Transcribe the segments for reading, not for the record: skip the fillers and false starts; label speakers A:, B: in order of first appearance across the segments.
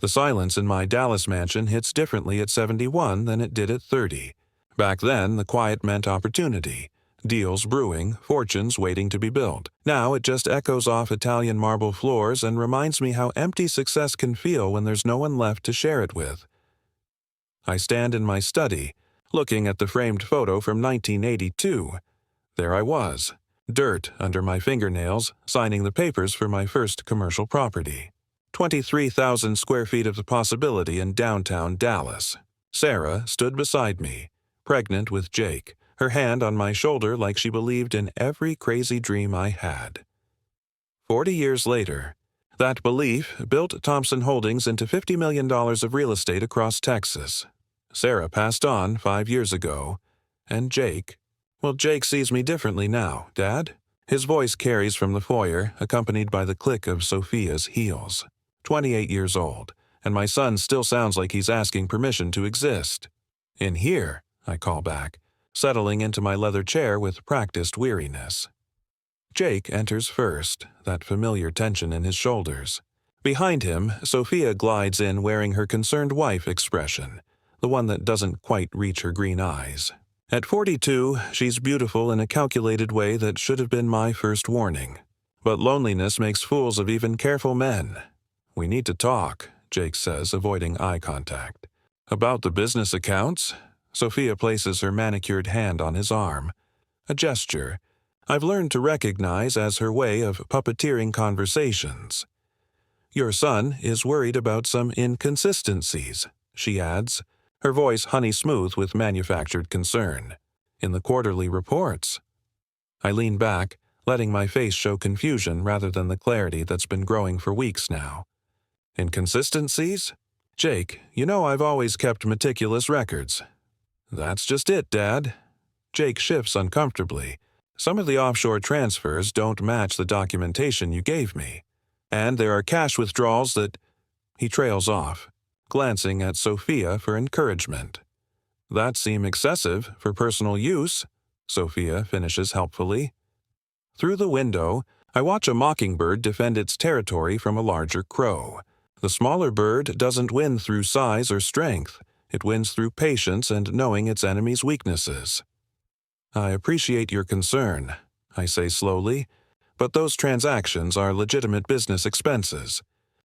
A: The silence in my Dallas mansion hits differently at 71 than it did at 30. Back then, the quiet meant opportunity. Deals brewing, fortunes waiting to be built. Now it just echoes off Italian marble floors and reminds me how empty success can feel when there's no one left to share it with. I stand in my study, looking at the framed photo from 1982. There I was, dirt under my fingernails, signing the papers for my first commercial property. 23,000 square feet of the possibility in downtown Dallas. Sarah stood beside me, pregnant with Jake, her hand on my shoulder like she believed in every crazy dream I had. 40 years later, that belief built Thompson Holdings into $50 million of real estate across Texas. Sarah passed on 5 years ago, and Jake sees me differently now, Dad. His voice carries from the foyer, accompanied by the click of Sofia's heels. 28 years old, and my son still sounds like he's asking permission to exist. In here, I call back, settling into my leather chair with practiced weariness. Jake enters first, that familiar tension in his shoulders. Behind him, Sofia glides in wearing her concerned wife expression, the one that doesn't quite reach her green eyes. At 42, she's beautiful in a calculated way that should have been my first warning. But loneliness makes fools of even careful men. We need to talk, Jake says, avoiding eye contact. About the business accounts? Sofia places her manicured hand on his arm. A gesture I've learned to recognize as her way of puppeteering conversations. Your son is worried about some inconsistencies, she adds, her voice honey-smooth with manufactured concern. In the quarterly reports. I lean back, letting my face show confusion rather than the clarity that's been growing for weeks now. Inconsistencies? Jake, you know I've always kept meticulous records. That's just it, Dad. Jake shifts uncomfortably. Some of the offshore transfers don't match the documentation you gave me. And there are cash withdrawals that... He trails off, glancing at Sofia for encouragement. That seem excessive for personal use, Sofia finishes helpfully. Through the window, I watch a mockingbird defend its territory from a larger crow. The smaller bird doesn't win through size or strength. It wins through patience and knowing its enemy's weaknesses. I appreciate your concern, I say slowly, but those transactions are legitimate business expenses.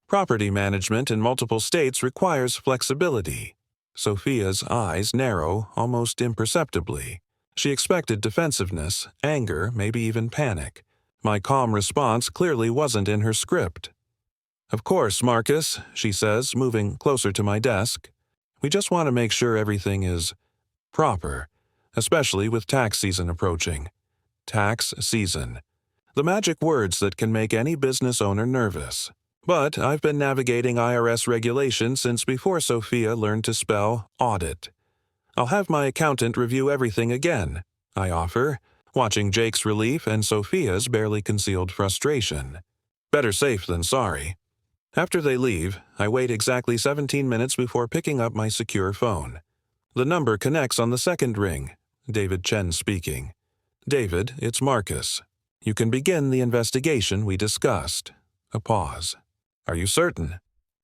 A: Property management in multiple states requires flexibility. Sofia's eyes narrow almost imperceptibly. She expected defensiveness, anger, maybe even panic. My calm response clearly wasn't in her script. Of course, Marcus, she says, moving closer to my desk. We just want to make sure everything is proper, especially with tax season approaching. Tax season. The magic words that can make any business owner nervous. But I've been navigating IRS regulations since before Sofia learned to spell audit. I'll have my accountant review everything again, I offer, watching Jake's relief and Sofia's barely concealed frustration. Better safe than sorry. After they leave, I wait exactly 17 minutes before picking up my secure phone. The number connects on the second ring. David Chen speaking. David, it's Marcus. You can begin the investigation we discussed. A pause. Are you certain?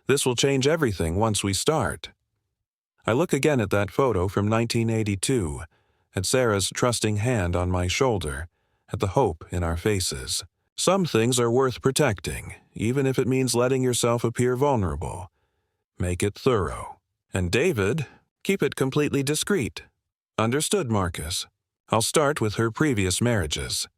A: This will change everything once we start. I look again at that photo from 1982, at Sarah's trusting hand on my shoulder, at the hope in our faces. Some things are worth protecting, even if it means letting yourself appear vulnerable. Make it thorough. And David, keep it completely discreet. Understood, Marcus. I'll start with her previous marriages.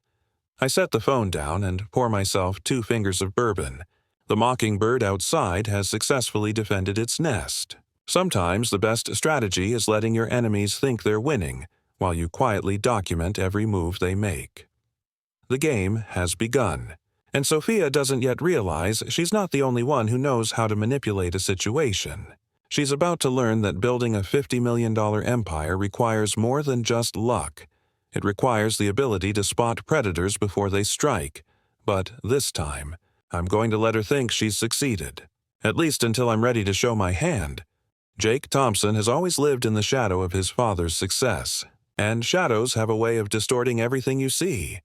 A: I set the phone down and pour myself 2 fingers of bourbon. The mockingbird outside has successfully defended its nest. Sometimes the best strategy is letting your enemies think they're winning, while you quietly document every move they make. The game has begun, and Sofia doesn't yet realize she's not the only one who knows how to manipulate a situation. She's about to learn that building a $50 million empire requires more than just luck. It requires the ability to spot predators before they strike. But this time, I'm going to let her think she's succeeded. At least until I'm ready to show my hand. Jake Thompson has always lived in the shadow of his father's success, and shadows have a way of distorting everything you see.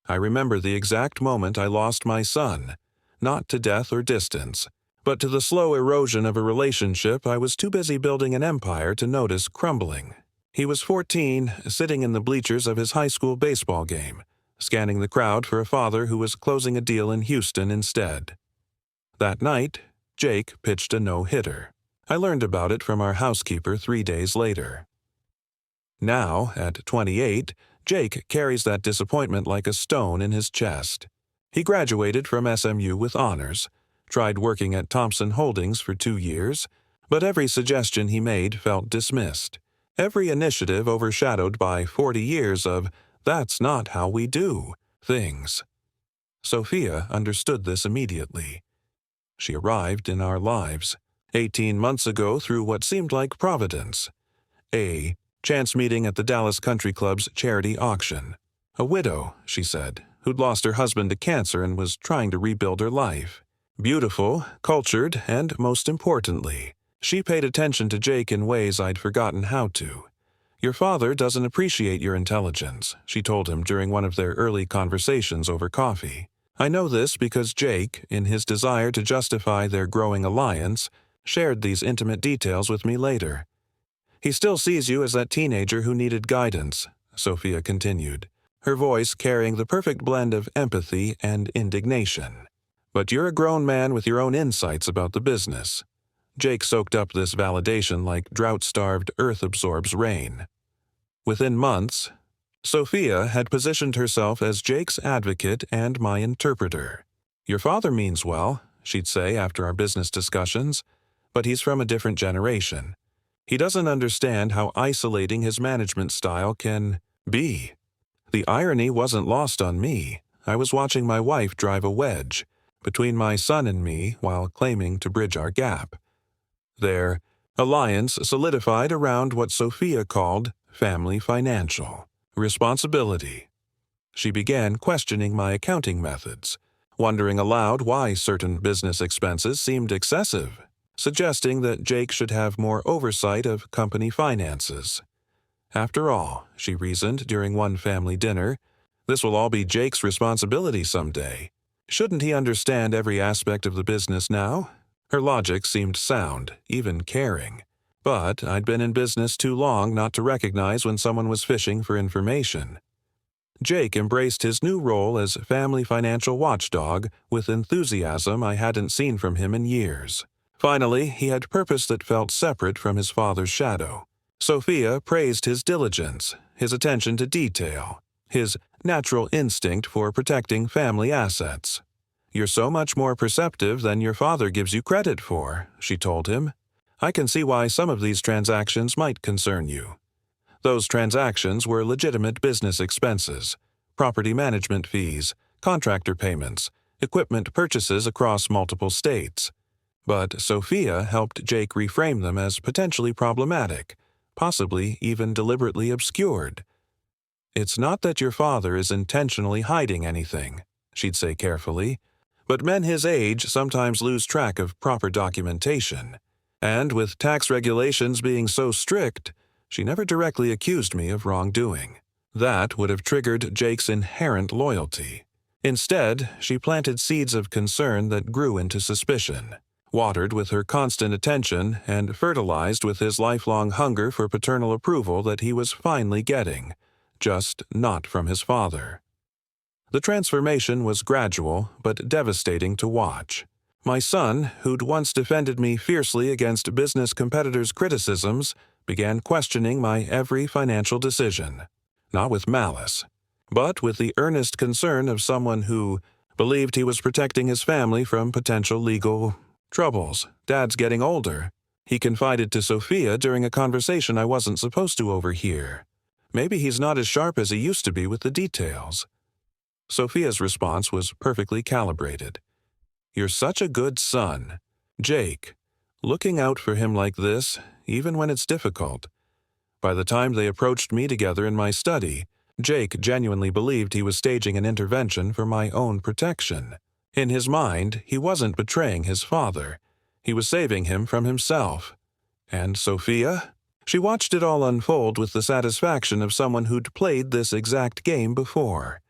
A: I remember the exact moment I lost my son, not to death or distance, But to the slow erosion of a relationship, I was too busy building an empire to notice crumbling. He was 14, sitting in the bleachers of his high school baseball game, scanning the crowd for a father who was closing a deal in Houston instead. That night, Jake pitched a no-hitter. I learned about it from our housekeeper 3 days later. Now, at 28, Jake carries that disappointment like a stone in his chest. He graduated from SMU with honors, tried working at Thompson Holdings for 2 years, but every suggestion he made felt dismissed. Every initiative overshadowed by 40 years of "that's not how we do" things. Sofia understood this immediately. She arrived in our lives 18 months ago through what seemed like providence. A chance meeting at the Dallas Country Club's charity auction. A widow, she said, who'd lost her husband to cancer and was trying to rebuild her life. Beautiful, cultured, and most importantly, she paid attention to Jake in ways I'd forgotten how to. "Your father doesn't appreciate your intelligence," she told him during one of their early conversations over coffee. I know this because Jake, in his desire to justify their growing alliance, shared these intimate details with me later. "He still sees you as that teenager who needed guidance," Sofia continued, her voice carrying the perfect blend of empathy and indignation. "But you're a grown man with your own insights about the business." Jake soaked up this validation like drought-starved earth absorbs rain. Within months, Sofia had positioned herself as Jake's advocate and my interpreter. "Your father means well," she'd say after our business discussions, "but he's from a different generation. He doesn't understand how isolating his management style can be." The irony wasn't lost on me. I was watching my wife drive a wedge between my son and me while claiming to bridge our gap. Their alliance solidified around what Sofia called family financial responsibility. She began questioning my accounting methods, wondering aloud why certain business expenses seemed excessive, suggesting that Jake should have more oversight of company finances. "After all," she reasoned during one family dinner, "this will all be Jake's responsibility someday. Shouldn't he understand every aspect of the business now?" Her logic seemed sound, even caring. But I'd been in business too long not to recognize when someone was fishing for information. Jake embraced his new role as family financial watchdog with enthusiasm I hadn't seen from him in years. Finally, he had purpose that felt separate from his father's shadow. Sofia praised his diligence, his attention to detail, his natural instinct for protecting family assets. "You're so much more perceptive than your father gives you credit for," she told him. "I can see why some of these transactions might concern you." Those transactions were legitimate business expenses, property management fees, contractor payments, equipment purchases across multiple states. But Sofia helped Jake reframe them as potentially problematic, possibly even deliberately obscured. "It's not that your father is intentionally hiding anything," she'd say carefully, "but men his age sometimes lose track of proper documentation. And with tax regulations being so strict, she never directly accused me of wrongdoing. That would have triggered Jake's inherent loyalty. Instead, she planted seeds of concern that grew into suspicion, watered with her constant attention and fertilized with his lifelong hunger for paternal approval that he was finally getting, just not from his father. The transformation was gradual but devastating to watch. My son, who'd once defended me fiercely against business competitors' criticisms, began questioning my every financial decision. Not with malice, but with the earnest concern of someone who believed he was protecting his family from potential legal troubles. "Dad's getting older," he confided to Sofia during a conversation I wasn't supposed to overhear. "Maybe he's not as sharp as he used to be with the details." Sofia's response was perfectly calibrated. "You're such a good son. Jake, looking out for him like this, even when it's difficult." By the time they approached me together in my study, Jake genuinely believed he was staging an intervention for my own protection. In his mind, he wasn't betraying his father. He was saving him from himself. And Sofia? She watched it all unfold with the satisfaction of someone who'd played this exact game before.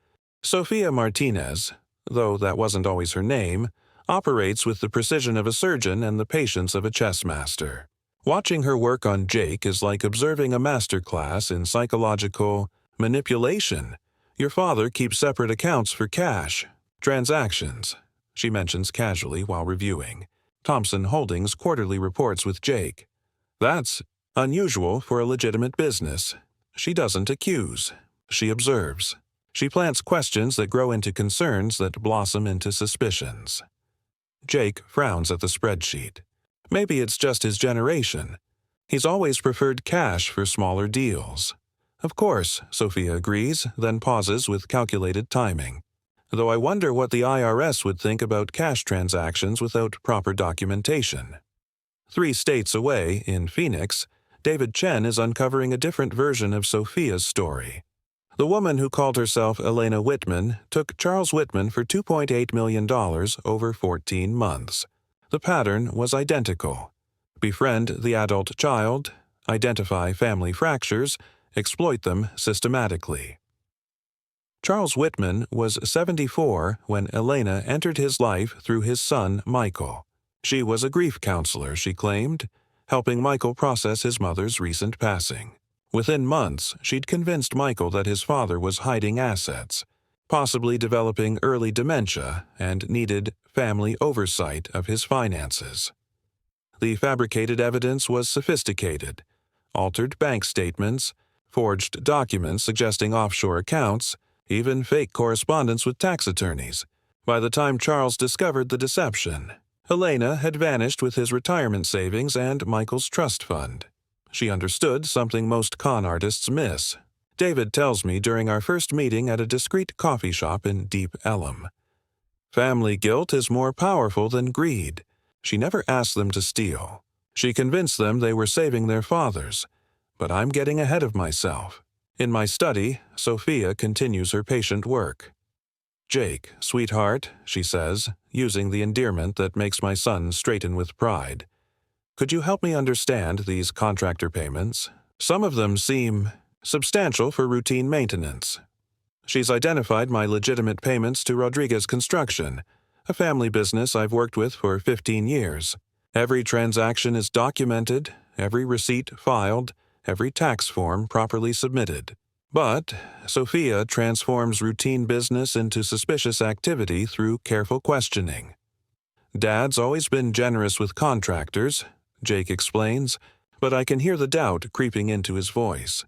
A: Sofia Martinez, though that wasn't always her name, operates with the precision of a surgeon and the patience of a chess master. Watching her work on Jake is like observing a master class in psychological manipulation. Your father keeps separate accounts for cash, transactions, she mentions casually while reviewing Thompson Holdings' quarterly reports with Jake. That's unusual for a legitimate business. She doesn't accuse. She observes. She plants questions that grow into concerns that blossom into suspicions. Jake frowns at the spreadsheet. Maybe it's just his generation. He's always preferred cash for smaller deals. Of course, Sofia agrees, then pauses with calculated timing. Though I wonder what the IRS would think about cash transactions without proper documentation. 3 states away, in Phoenix, David Chen is uncovering a different version of Sofia's story. The woman who called herself Elena Whitman took Charles Whitman for $2.8 million over 14 months. The pattern was identical. Befriend the adult child, identify family fractures, exploit them systematically. Charles Whitman was 74 when Elena entered his life through his son, Michael. She was a grief counselor, she claimed, helping Michael process his mother's recent passing. Within months, she'd convinced Michael that his father was hiding assets, possibly developing early dementia, and needed family oversight of his finances. The fabricated evidence was sophisticated: altered bank statements, forged documents suggesting offshore accounts, even fake correspondence with tax attorneys. By the time Charles discovered the deception, Elena had vanished with his retirement savings and Michael's trust fund. She understood something most con artists miss. David tells me during our first meeting at a discreet coffee shop in Deep Ellum. Family guilt is more powerful than greed. She never asked them to steal. She convinced them they were saving their fathers. But I'm getting ahead of myself. In my study, Sofia continues her patient work. "Jake, sweetheart," she says, using the endearment that makes my son straighten with pride. "Could you help me understand these contractor payments? Some of them seem substantial for routine maintenance." She's identified my legitimate payments to Rodriguez Construction, a family business I've worked with for 15 years. Every transaction is documented, every receipt filed, every tax form properly submitted. But Sofia transforms routine business into suspicious activity through careful questioning. "Dad's always been generous with contractors," Jake explains, but I can hear the doubt creeping into his voice.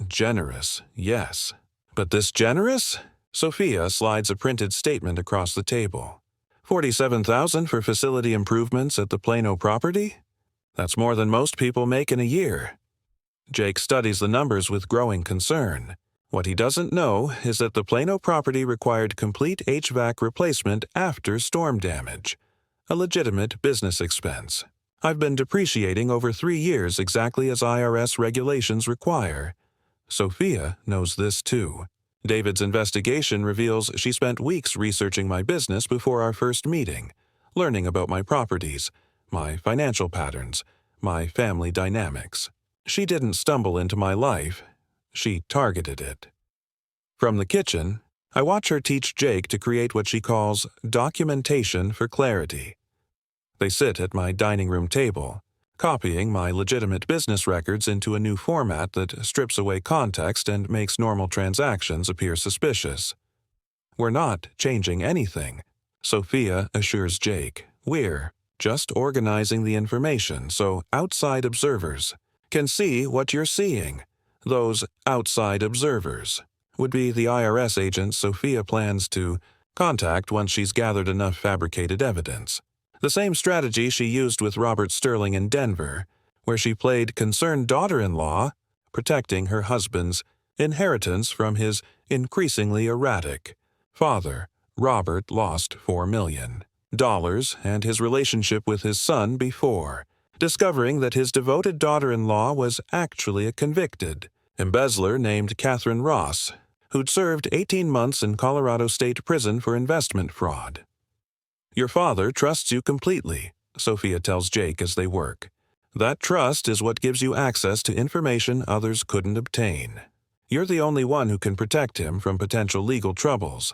A: Generous, yes. But this generous? Sofia slides a printed statement across the table. $47,000 for facility improvements at the Plano property? That's more than most people make in a year. Jake studies the numbers with growing concern. What he doesn't know is that the Plano property required complete HVAC replacement after storm damage, a legitimate business expense. I've been depreciating over 3 years exactly as IRS regulations require. Sofia knows this too. David's investigation reveals she spent weeks researching my business before our first meeting, learning about my properties, my financial patterns, my family dynamics. She didn't stumble into my life. She targeted it. From the kitchen, I watch her teach Jake to create what she calls documentation for clarity. They sit at my dining room table, copying my legitimate business records into a new format that strips away context and makes normal transactions appear suspicious. "We're not changing anything," Sofia assures Jake. "We're just organizing the information so outside observers can see what you're seeing." Those outside observers would be the IRS agents Sofia plans to contact once she's gathered enough fabricated evidence. The same strategy she used with Robert Sterling in Denver, where she played concerned daughter-in-law, protecting her husband's inheritance from his increasingly erratic father. Robert lost $4 million and his relationship with his son before, discovering that his devoted daughter-in-law was actually a convicted embezzler named Catherine Ross, who'd served 18 months in Colorado State Prison for investment fraud. "Your father trusts you completely," Sofia tells Jake as they work. "That trust is what gives you access to information others couldn't obtain. You're the only one who can protect him from potential legal troubles."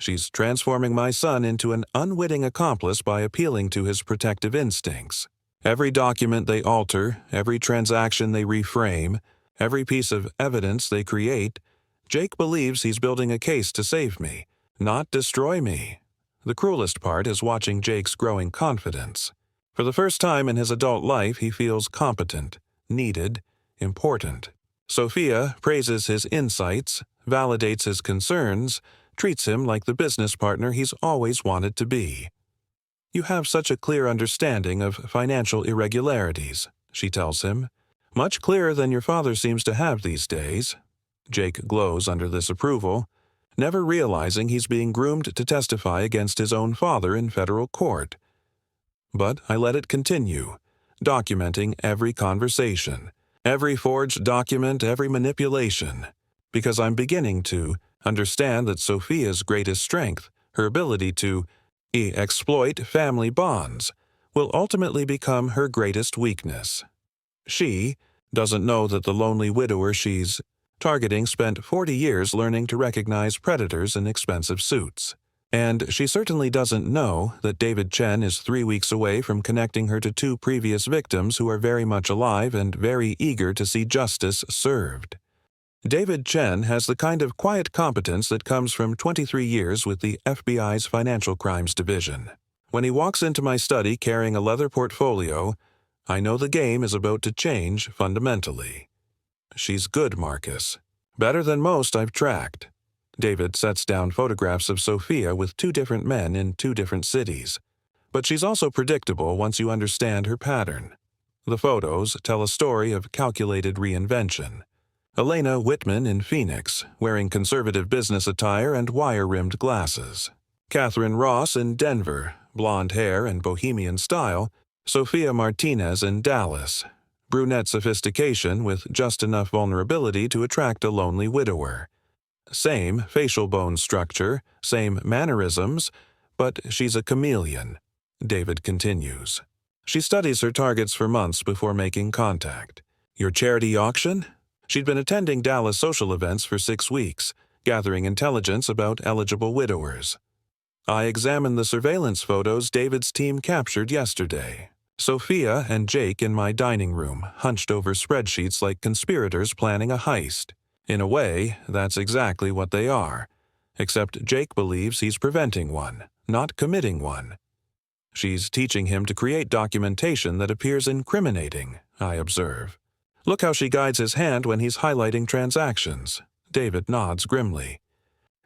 A: She's transforming my son into an unwitting accomplice by appealing to his protective instincts. Every document they alter, every transaction they reframe, every piece of evidence they create, Jake believes he's building a case to save me, not destroy me. The cruelest part is watching Jake's growing confidence. For the first time in his adult life, he feels competent, needed, important. Sofia praises his insights, validates his concerns, treats him like the business partner he's always wanted to be. "You have such a clear understanding of financial irregularities," she tells him. "Much clearer than your father seems to have these days." Jake glows under this approval, never realizing he's being groomed to testify against his own father in federal court. But I let it continue, documenting every conversation, every forged document, every manipulation, because I'm beginning to understand that Sofia's greatest strength, her ability to exploit family bonds, will ultimately become her greatest weakness. She doesn't know that the lonely widower she's targeting spent 40 years learning to recognize predators in expensive suits. And she certainly doesn't know that David Chen is 3 weeks away from connecting her to 2 previous victims who are very much alive and very eager to see justice served. David Chen has the kind of quiet competence that comes from 23 years with the FBI's Financial Crimes Division. When he walks into my study carrying a leather portfolio, I know the game is about to change fundamentally. "She's good, Marcus. Better than most I've tracked." David sets down photographs of Sofia with 2 different men in 2 different cities. But she's also predictable once you understand her pattern. The photos tell a story of calculated reinvention. Elena Whitman in Phoenix, wearing conservative business attire and wire-rimmed glasses. Catherine Ross in Denver, blonde hair and bohemian style. Sofia Martinez in Dallas, brunette sophistication with just enough vulnerability to attract a lonely widower. Same facial bone structure, same mannerisms, but she's a chameleon, David continues. She studies her targets for months before making contact. Your charity auction? She'd been attending Dallas social events for 6 weeks, gathering intelligence about eligible widowers. I examined the surveillance photos David's team captured yesterday. Sofia and Jake in my dining room, hunched over spreadsheets like conspirators planning a heist. In a way, that's exactly what they are, except Jake believes he's preventing one, not committing one. She's teaching him to create documentation that appears incriminating, I observe. Look how she guides his hand when he's highlighting transactions. David nods grimly.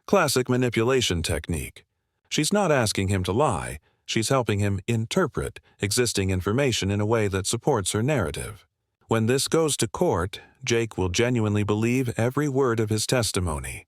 A: Classic manipulation technique. She's not asking him to lie, she's helping him interpret existing information in a way that supports her narrative. When this goes to court, Jake will genuinely believe every word of his testimony.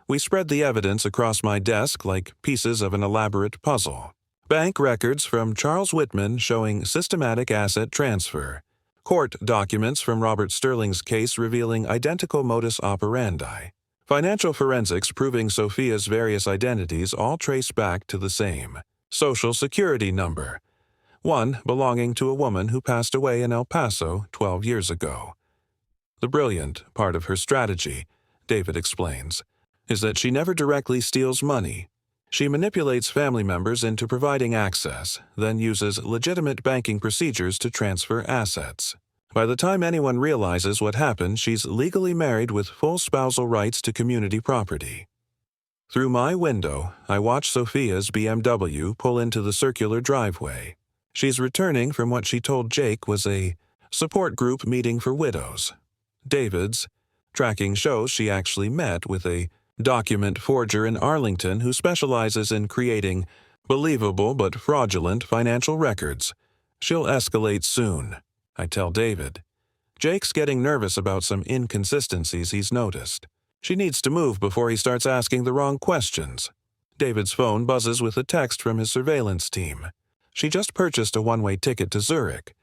A: We spread the evidence across my desk like pieces of an elaborate puzzle. Bank records from Charles Whitman showing systematic asset transfer. Court documents from Robert Sterling's case revealing identical modus operandi. Financial forensics proving Sofia's various identities all trace back to the same Social Security number, one belonging to a woman who passed away in El Paso 12 years ago. The brilliant part of her strategy, David explains, is that she never directly steals money. She manipulates family members into providing access, then uses legitimate banking procedures to transfer assets. By the time anyone realizes what happened, she's legally married with full spousal rights to community property. Through my window, I watch Sofia's BMW pull into the circular driveway. She's returning from what she told Jake was a support group meeting for widows. David's tracking shows she actually met with a document forger in Arlington who specializes in creating believable but fraudulent financial records. She'll escalate soon, I tell David. Jake's getting nervous about some inconsistencies he's noticed. She needs to move before he starts asking the wrong questions. David's phone buzzes with a text from his surveillance team. She just purchased a one-way ticket to Zurich.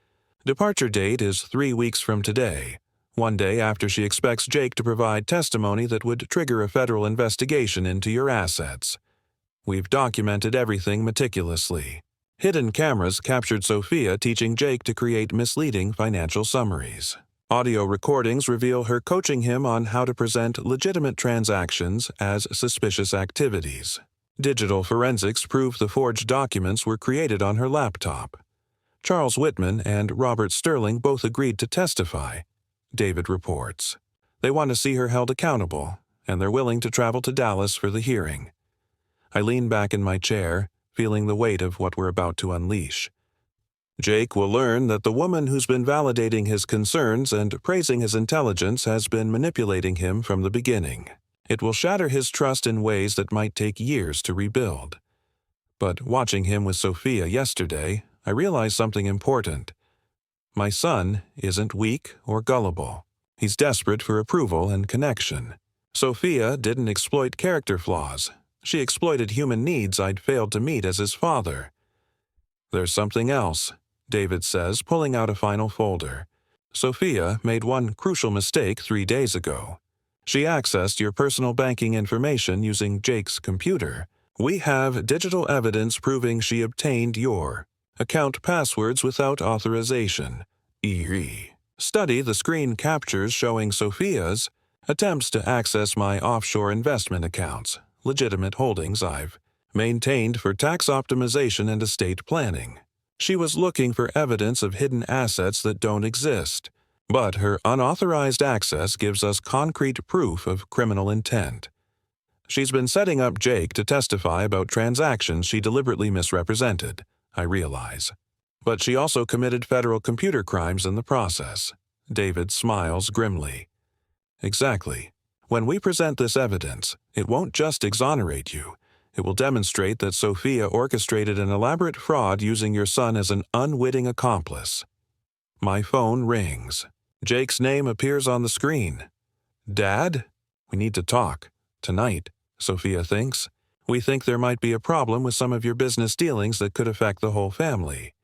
A: Departure date is 3 weeks from today, one day after she expects Jake to provide testimony that would trigger a federal investigation into your assets. We've documented everything meticulously. Hidden cameras captured Sofia teaching Jake to create misleading financial summaries. Audio recordings reveal her coaching him on how to present legitimate transactions as suspicious activities. Digital forensics prove the forged documents were created on her laptop. Charles Whitman and Robert Sterling both agreed to testify, David reports. They want to see her held accountable, and they're willing to travel to Dallas for the hearing. I lean back in my chair, feeling the weight of what we're about to unleash. Jake will learn that the woman who's been validating his concerns and praising his intelligence has been manipulating him from the beginning. It will shatter his trust in ways that might take years to rebuild. But watching him with Sofia yesterday, I realized something important. My son isn't weak or gullible. He's desperate for approval and connection. Sofia didn't exploit character flaws. She exploited human needs I'd failed to meet as his father. There's something else, David says, pulling out a final folder. Sofia made one crucial mistake 3 days ago. She accessed your personal banking information using Jake's computer. We have digital evidence proving she obtained your account passwords without authorization. Study the screen captures showing Sofia's attempts to access my offshore investment accounts, legitimate holdings I've maintained for tax optimization and estate planning. She was looking for evidence of hidden assets that don't exist, but her unauthorized access gives us concrete proof of criminal intent. She's been setting up Jake to testify about transactions she deliberately misrepresented, I realize. But she also committed federal computer crimes in the process. David smiles grimly. Exactly. When we present this evidence, it won't just exonerate you. It will demonstrate that Sofia orchestrated an elaborate fraud using your son as an unwitting accomplice. My phone rings. Jake's name appears on the screen. Dad? We need to talk. Tonight, Sofia thinks. We think there might be a problem with some of your business dealings that could affect the whole family.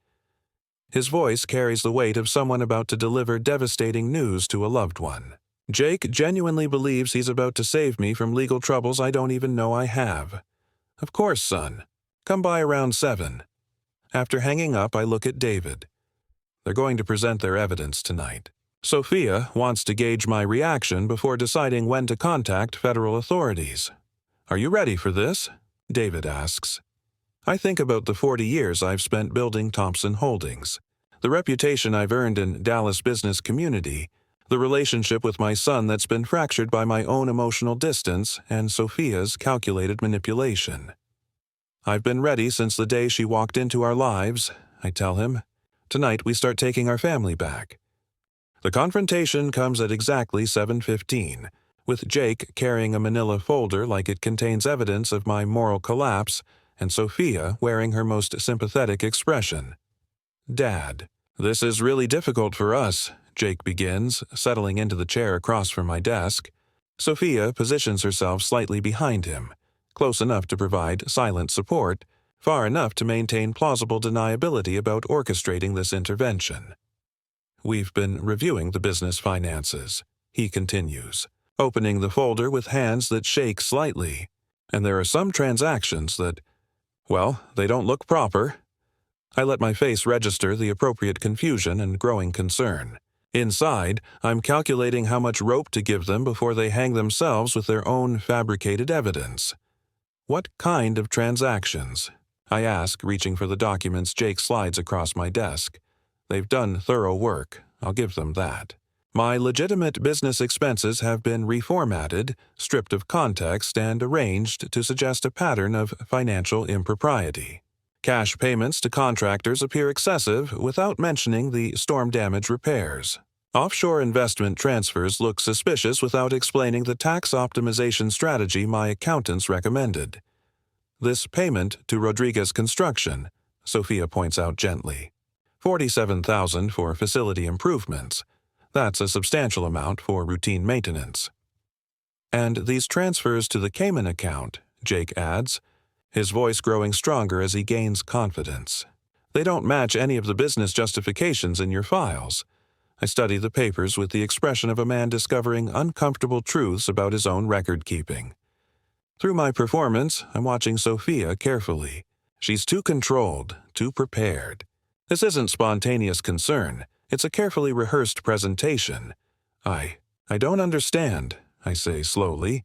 A: His voice carries the weight of someone about to deliver devastating news to a loved one. Jake genuinely believes he's about to save me from legal troubles I don't even know I have. Of course, son. Come by around 7. After hanging up, I look at David. They're going to present their evidence tonight. Sofia wants to gauge my reaction before deciding when to contact federal authorities. Are you ready for this? David asks. I think about the 40 years I've spent building Thompson Holdings, the reputation I've earned in Dallas business community, the relationship with my son that's been fractured by my own emotional distance and Sofia's calculated manipulation. I've been ready since the day she walked into our lives, I tell him. Tonight we start taking our family back. The confrontation comes at exactly 7:15, with Jake carrying a manila folder like it contains evidence of my moral collapse and Sofia wearing her most sympathetic expression. Dad, this is really difficult for us, Jake begins, settling into the chair across from my desk. Sofia positions herself slightly behind him, close enough to provide silent support, far enough to maintain plausible deniability about orchestrating this intervention. We've been reviewing the business finances, he continues, opening the folder with hands that shake slightly, and there are some transactions that, well, they don't look proper. I let my face register the appropriate confusion and growing concern. Inside, I'm calculating how much rope to give them before they hang themselves with their own fabricated evidence. What kind of transactions? I ask, reaching for the documents Jake slides across my desk. They've done thorough work, I'll give them that. My legitimate business expenses have been reformatted, stripped of context, and arranged to suggest a pattern of financial impropriety. Cash payments to contractors appear excessive without mentioning the storm damage repairs. Offshore investment transfers look suspicious without explaining the tax optimization strategy my accountants recommended. This payment to Rodriguez Construction, Sofia points out gently. $47,000 for facility improvements. That's a substantial amount for routine maintenance. And these transfers to the Cayman account, Jake adds, his voice growing stronger as he gains confidence. They don't match any of the business justifications in your files. I study the papers with the expression of a man discovering uncomfortable truths about his own record-keeping. Through my performance, I'm watching Sofia carefully. She's too controlled, too prepared. This isn't spontaneous concern. It's a carefully rehearsed presentation. I don't understand, I say slowly.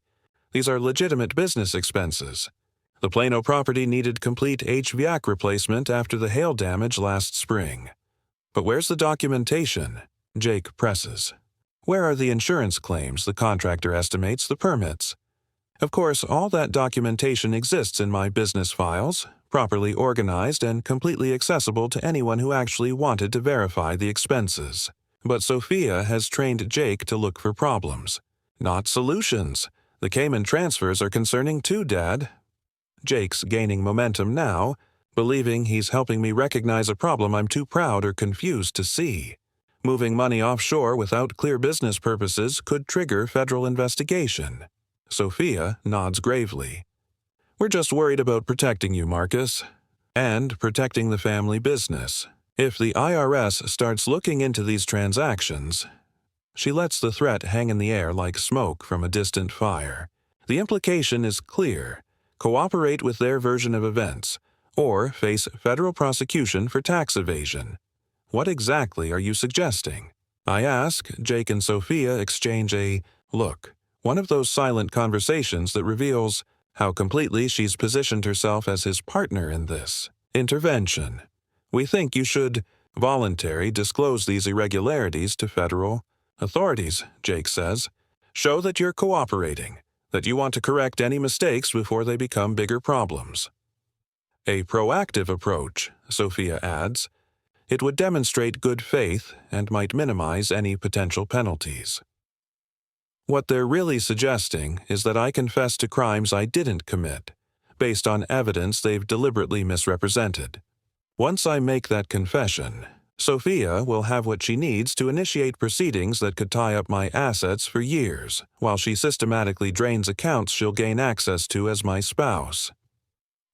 A: These are legitimate business expenses. The Plano property needed complete HVAC replacement after the hail damage last spring. But where's the documentation? Jake presses. Where are the insurance claims, the contractor estimates, the permits? Of course, all that documentation exists in my business files, properly organized and completely accessible to anyone who actually wanted to verify the expenses. But Sofia has trained Jake to look for problems, not solutions. The Cayman transfers are concerning too, Dad. Jake's gaining momentum now, believing he's helping me recognize a problem I'm too proud or confused to see. Moving money offshore without clear business purposes could trigger federal investigation. Sofia nods gravely. We're just worried about protecting you, Marcus, and protecting the family business. If the IRS starts looking into these transactions, she lets the threat hang in the air like smoke from a distant fire. The implication is clear. Cooperate with their version of events, or face federal prosecution for tax evasion. What exactly are you suggesting? I ask. Jake and Sofia exchange a look, one of those silent conversations that reveals how completely she's positioned herself as his partner in this intervention. We think you should voluntarily disclose these irregularities to federal authorities, Jake says. Show that you're cooperating, that you want to correct any mistakes before they become bigger problems. A proactive approach, Sofia adds. It would demonstrate good faith and might minimize any potential penalties. What they're really suggesting is that I confess to crimes I didn't commit, based on evidence they've deliberately misrepresented. Once I make that confession, Sofia will have what she needs to initiate proceedings that could tie up my assets for years, while she systematically drains accounts she'll gain access to as my spouse.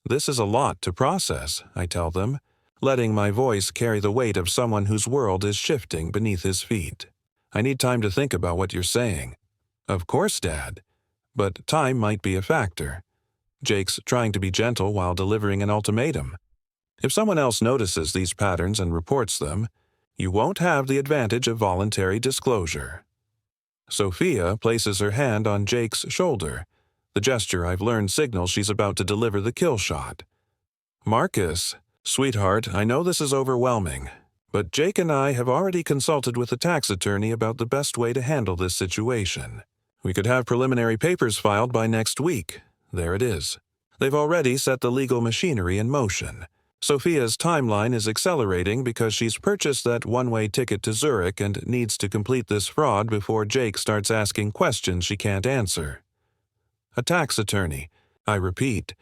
A: This is a lot to process, I tell them, letting my voice carry the weight of someone whose world is shifting beneath his feet. I need time to think about what you're saying. Of course, Dad. But time might be a factor. Jake's trying to be gentle while delivering an ultimatum. If someone else notices these patterns and reports them, you won't have the advantage of voluntary disclosure. Sofia places her hand on Jake's shoulder. The gesture I've learned signals she's about to deliver the kill shot. Marcus, sweetheart, I know this is overwhelming, but Jake and I have already consulted with a tax attorney about the best way to handle this situation. We could have preliminary papers filed by next week. There it is. They've already set the legal machinery in motion. Sofia's timeline is accelerating because she's purchased that one-way ticket to Zurich and needs to complete this fraud before Jake starts asking questions she can't answer. A tax attorney. I repeat.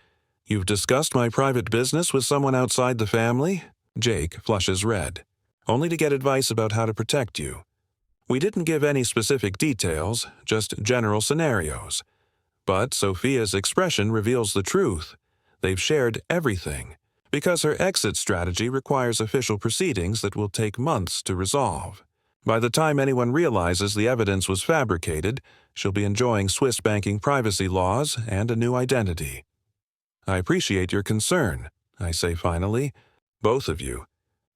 A: You've discussed my private business with someone outside the family? Jake flushes red. Only to get advice about how to protect you. We didn't give any specific details, just general scenarios. But Sofia's expression reveals the truth. They've shared everything, because her exit strategy requires official proceedings that will take months to resolve. By the time anyone realizes the evidence was fabricated, she'll be enjoying Swiss banking privacy laws and a new identity. I appreciate your concern, I say finally, both of you.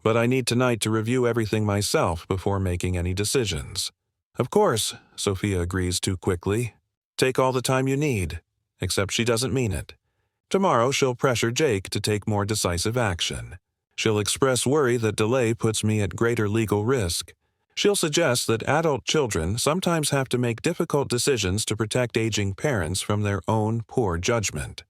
A: But I need tonight to review everything myself before making any decisions. Of course, Sofia agrees too quickly. Take all the time you need, except she doesn't mean it. Tomorrow she'll pressure Jake to take more decisive action. She'll express worry that delay puts me at greater legal risk. She'll suggest that adult children sometimes have to make difficult decisions to protect aging parents from their own poor judgment.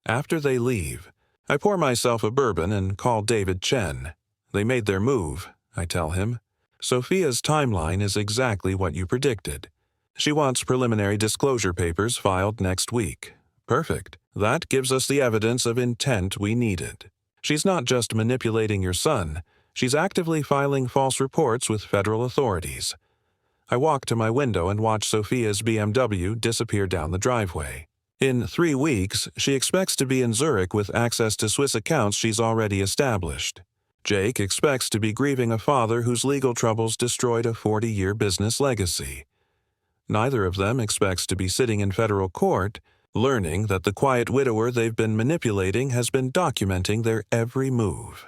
A: After they leave, I pour myself a bourbon and call David Chen. They made their move, I tell him. Sofia's timeline is exactly what you predicted. She wants preliminary disclosure papers filed next week. Perfect. That gives us the evidence of intent we needed. She's not just manipulating your son. She's actively filing false reports with federal authorities. I walk to my window and watch Sofia's BMW disappear down the driveway. In 3 weeks, she expects to be in Zurich with access to Swiss accounts she's already established. Jake expects to be grieving a father whose legal troubles destroyed a 40-year business legacy. Neither of them expects to be sitting in federal court, learning that the quiet widower they've been manipulating has been documenting their every move.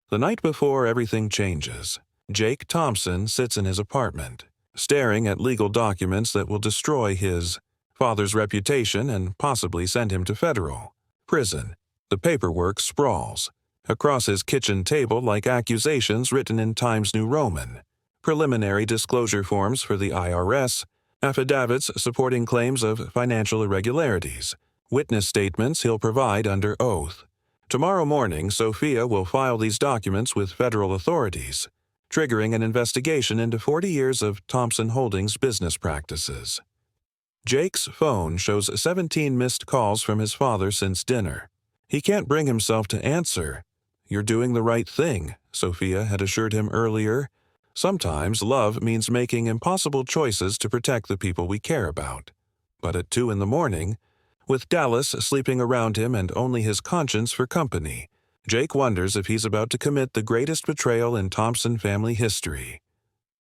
A: The night before everything changes, Jake Thompson sits in his apartment, staring at legal documents that will destroy his father's reputation and possibly send him to federal. Prison. The paperwork sprawls. Across his kitchen table like accusations written in Times New Roman. Preliminary disclosure forms for the IRS, affidavits supporting claims of financial irregularities, witness statements he'll provide under oath. Tomorrow morning, Sofia will file these documents with federal authorities, triggering an investigation into 40 years of Thompson Holdings business practices. Jake's phone shows 17 missed calls from his father since dinner. He can't bring himself to answer. "You're doing the right thing," Sofia had assured him earlier. "Sometimes love means making impossible choices to protect the people we care about." But at 2 in the morning, with Dallas sleeping around him and only his conscience for company, Jake wonders if he's about to commit the greatest betrayal in Thompson family history.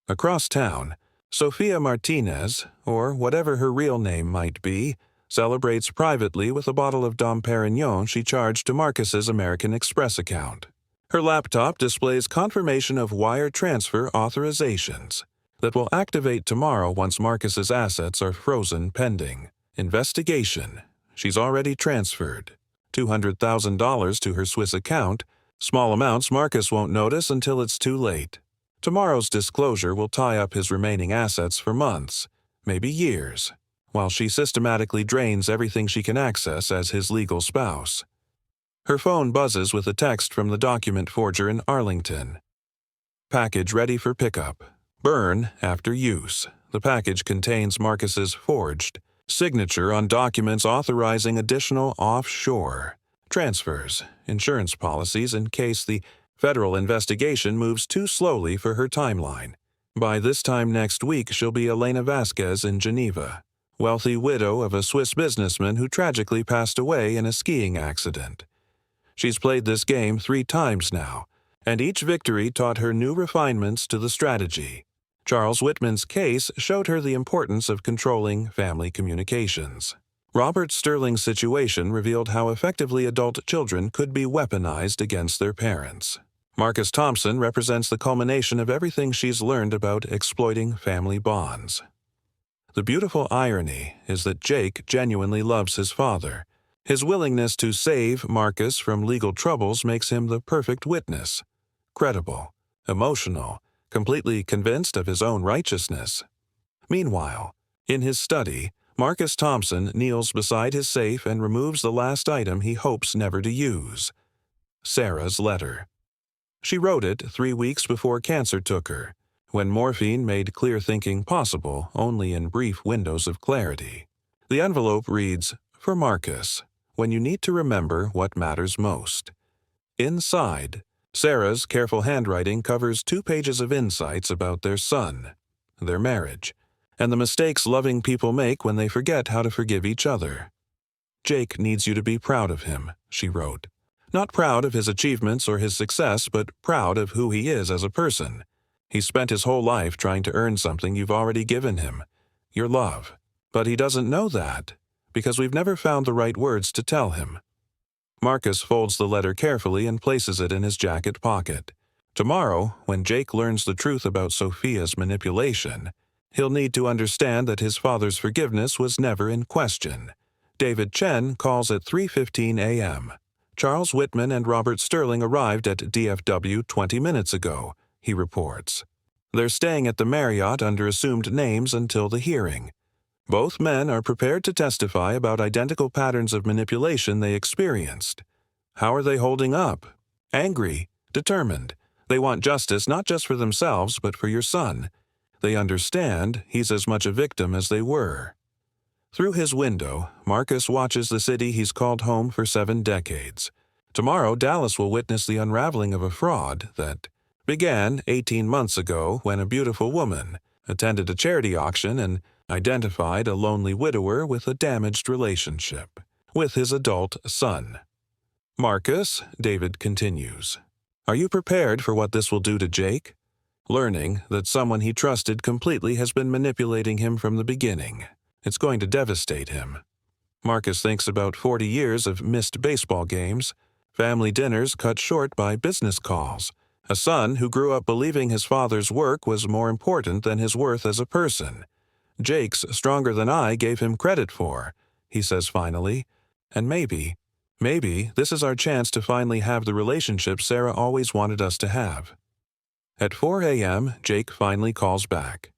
A: Across town, Sofia Martinez, or whatever her real name might be, celebrates privately with a bottle of Dom Perignon she charged to Marcus's American Express account. Her laptop displays confirmation of wire transfer authorizations that will activate tomorrow once Marcus's assets are frozen pending. Investigation. She's already transferred $200,000 to her Swiss account, small amounts Marcus won't notice until it's too late. Tomorrow's disclosure will tie up his remaining assets for months, maybe years, while she systematically drains everything she can access as his legal spouse. Her phone buzzes with a text from the document forger in Arlington. Package ready for pickup. Burn after use. The package contains Marcus's forged signature on documents authorizing additional offshore transfers, insurance policies in case the federal investigation moves too slowly for her timeline. By this time next week, she'll be Elena Vasquez in Geneva, wealthy widow of a Swiss businessman who tragically passed away in a skiing accident. She's played this game 3 times now, and each victory taught her new refinements to the strategy. Charles Whitman's case showed her the importance of controlling family communications. Robert Sterling's situation revealed how effectively adult children could be weaponized against their parents. Marcus Thompson represents the culmination of everything she's learned about exploiting family bonds. The beautiful irony is that Jake genuinely loves his father. His willingness to save Marcus from legal troubles makes him the perfect witness. Credible, emotional, completely convinced of his own righteousness. Meanwhile, in his study, Marcus Thompson kneels beside his safe and removes the last item he hopes never to use: Sarah's letter. She wrote it 3 weeks before cancer took her, when morphine made clear thinking possible only in brief windows of clarity. The envelope reads, "For Marcus, when you need to remember what matters most." Inside, Sarah's careful handwriting covers 2 pages of insights about their son, their marriage, and the mistakes loving people make when they forget how to forgive each other. "Jake needs you to be proud of him," she wrote. "Not proud of his achievements or his success, but proud of who he is as a person. He's spent his whole life trying to earn something you've already given him, your love. But he doesn't know that, because we've never found the right words to tell him." Marcus folds the letter carefully and places it in his jacket pocket. Tomorrow, when Jake learns the truth about Sofia's manipulation, he'll need to understand that his father's forgiveness was never in question. David Chen calls at 3:15 a.m. Charles Whitman and Robert Sterling arrived at DFW 20 minutes ago, he reports. They're staying at the Marriott under assumed names until the hearing. Both men are prepared to testify about identical patterns of manipulation they experienced. How are they holding up? Angry, determined. They want justice not just for themselves, but for your son. They understand he's as much a victim as they were. Through his window, Marcus watches the city he's called home for 7 decades. Tomorrow, Dallas will witness the unraveling of a fraud that began 18 months ago when a beautiful woman attended a charity auction and identified a lonely widower with a damaged relationship with his adult son. "Marcus," David continues, "are you prepared for what this will do to Jake? Learning that someone he trusted completely has been manipulating him from the beginning. It's going to devastate him." Marcus thinks about 40 years of missed baseball games, family dinners cut short by business calls, a son who grew up believing his father's work was more important than his worth as a person. "Jake's stronger than I gave him credit for," he says finally, "and maybe Maybe this is our chance to finally have the relationship Sarah always wanted us to have. At 4 a.m., Jake finally calls back.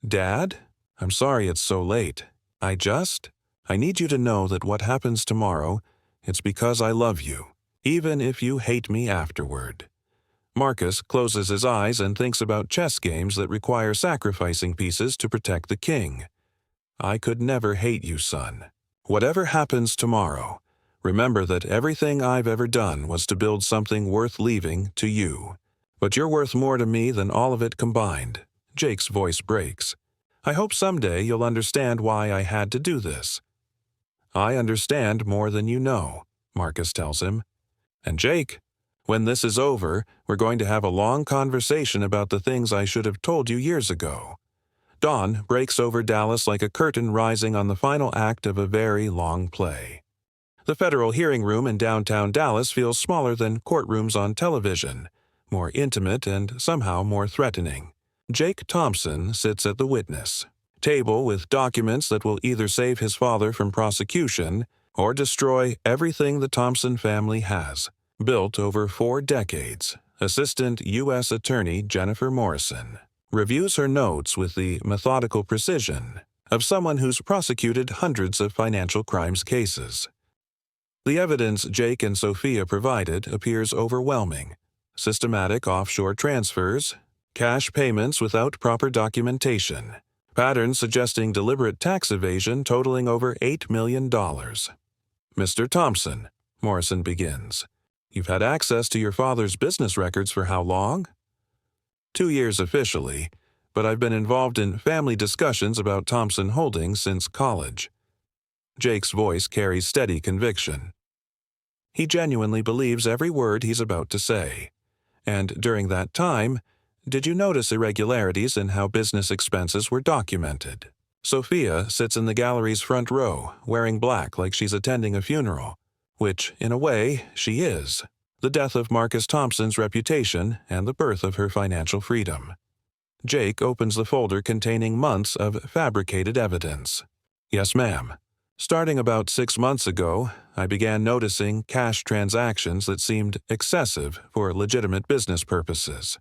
A: Dad? I'm sorry it's so late. I need you to know that what happens tomorrow, it's because I love you, even if you hate me afterward. Marcus closes his eyes and thinks about chess games that require sacrificing pieces to protect the king. I could never hate you, son. Whatever happens tomorrow, remember that everything I've ever done was to build something worth leaving to you. But you're worth more to me than all of it combined. Jake's voice breaks. I hope someday you'll understand why I had to do this. I understand more than you know, Marcus tells him. And Jake, when this is over, we're going to have a long conversation about the things I should have told you years ago. Dawn breaks over Dallas like a curtain rising on the final act of a very long play. The federal hearing room in downtown Dallas feels smaller than courtrooms on television, more intimate and somehow more threatening. Jake Thompson sits at the witness table with documents that will either save his father from prosecution or destroy everything the Thompson family has, built over 4 decades. Assistant U.S. Attorney Jennifer Morrison reviews her notes with the methodical precision of someone who's prosecuted hundreds of financial crimes cases. The evidence Jake and Sofia provided appears overwhelming. Systematic offshore transfers, cash payments without proper documentation, patterns suggesting deliberate tax evasion totaling over $8 million. Mr. Thompson, Morrison begins, you've had access to your father's business records for how long? 2 years officially, but I've been involved in family discussions about Thompson Holdings since college. Jake's voice carries steady conviction. He genuinely believes every word he's about to say. And during that time, did you notice irregularities in how business expenses were documented? Sofia sits in the gallery's front row, wearing black like she's attending a funeral, which, in a way, she is. The death of Marcus Thompson's reputation and the birth of her financial freedom. Jake opens the folder containing months of fabricated evidence. Yes, ma'am. Starting about 6 months ago, I began noticing cash transactions that seemed excessive for legitimate business purposes.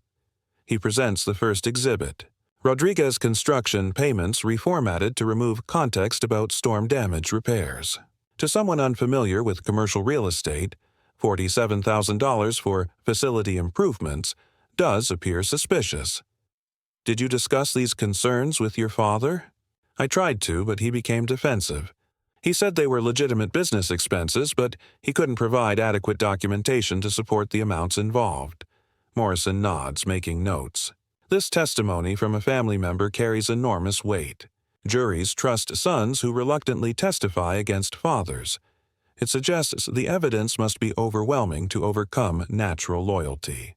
A: He presents the first exhibit. Rodriguez Construction payments reformatted to remove context about storm damage repairs. To someone unfamiliar with commercial real estate, $47,000 for facility improvements does appear suspicious. Did you discuss these concerns with your father? I tried to, but he became defensive. He said they were legitimate business expenses, but he couldn't provide adequate documentation to support the amounts involved. Morrison nods, making notes. This testimony from a family member carries enormous weight. Juries trust sons who reluctantly testify against fathers. It suggests the evidence must be overwhelming to overcome natural loyalty.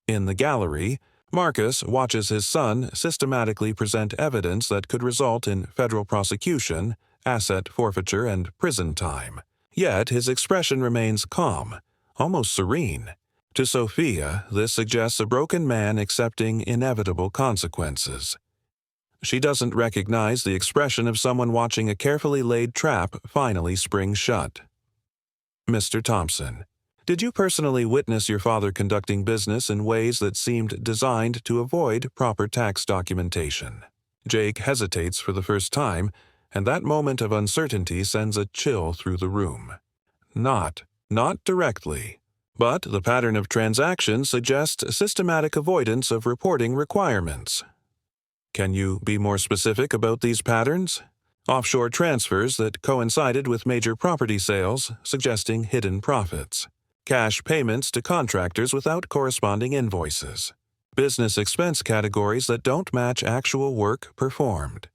A: In the gallery, Marcus watches his son systematically present evidence that could result in federal prosecution, asset forfeiture, and prison time. Yet his expression remains calm, almost serene. To Sofia, this suggests a broken man accepting inevitable consequences. She doesn't recognize the expression of someone watching a carefully laid trap finally spring shut. Mr. Thompson, did you personally witness your father conducting business in ways that seemed designed to avoid proper tax documentation? Jake hesitates for the first time, and that moment of uncertainty sends a chill through the room. Not directly. But the pattern of transactions suggests systematic avoidance of reporting requirements. Can you be more specific about these patterns? Offshore transfers that coincided with major property sales, suggesting hidden profits. Cash payments to contractors without corresponding invoices. Business expense categories that don't match actual work performed.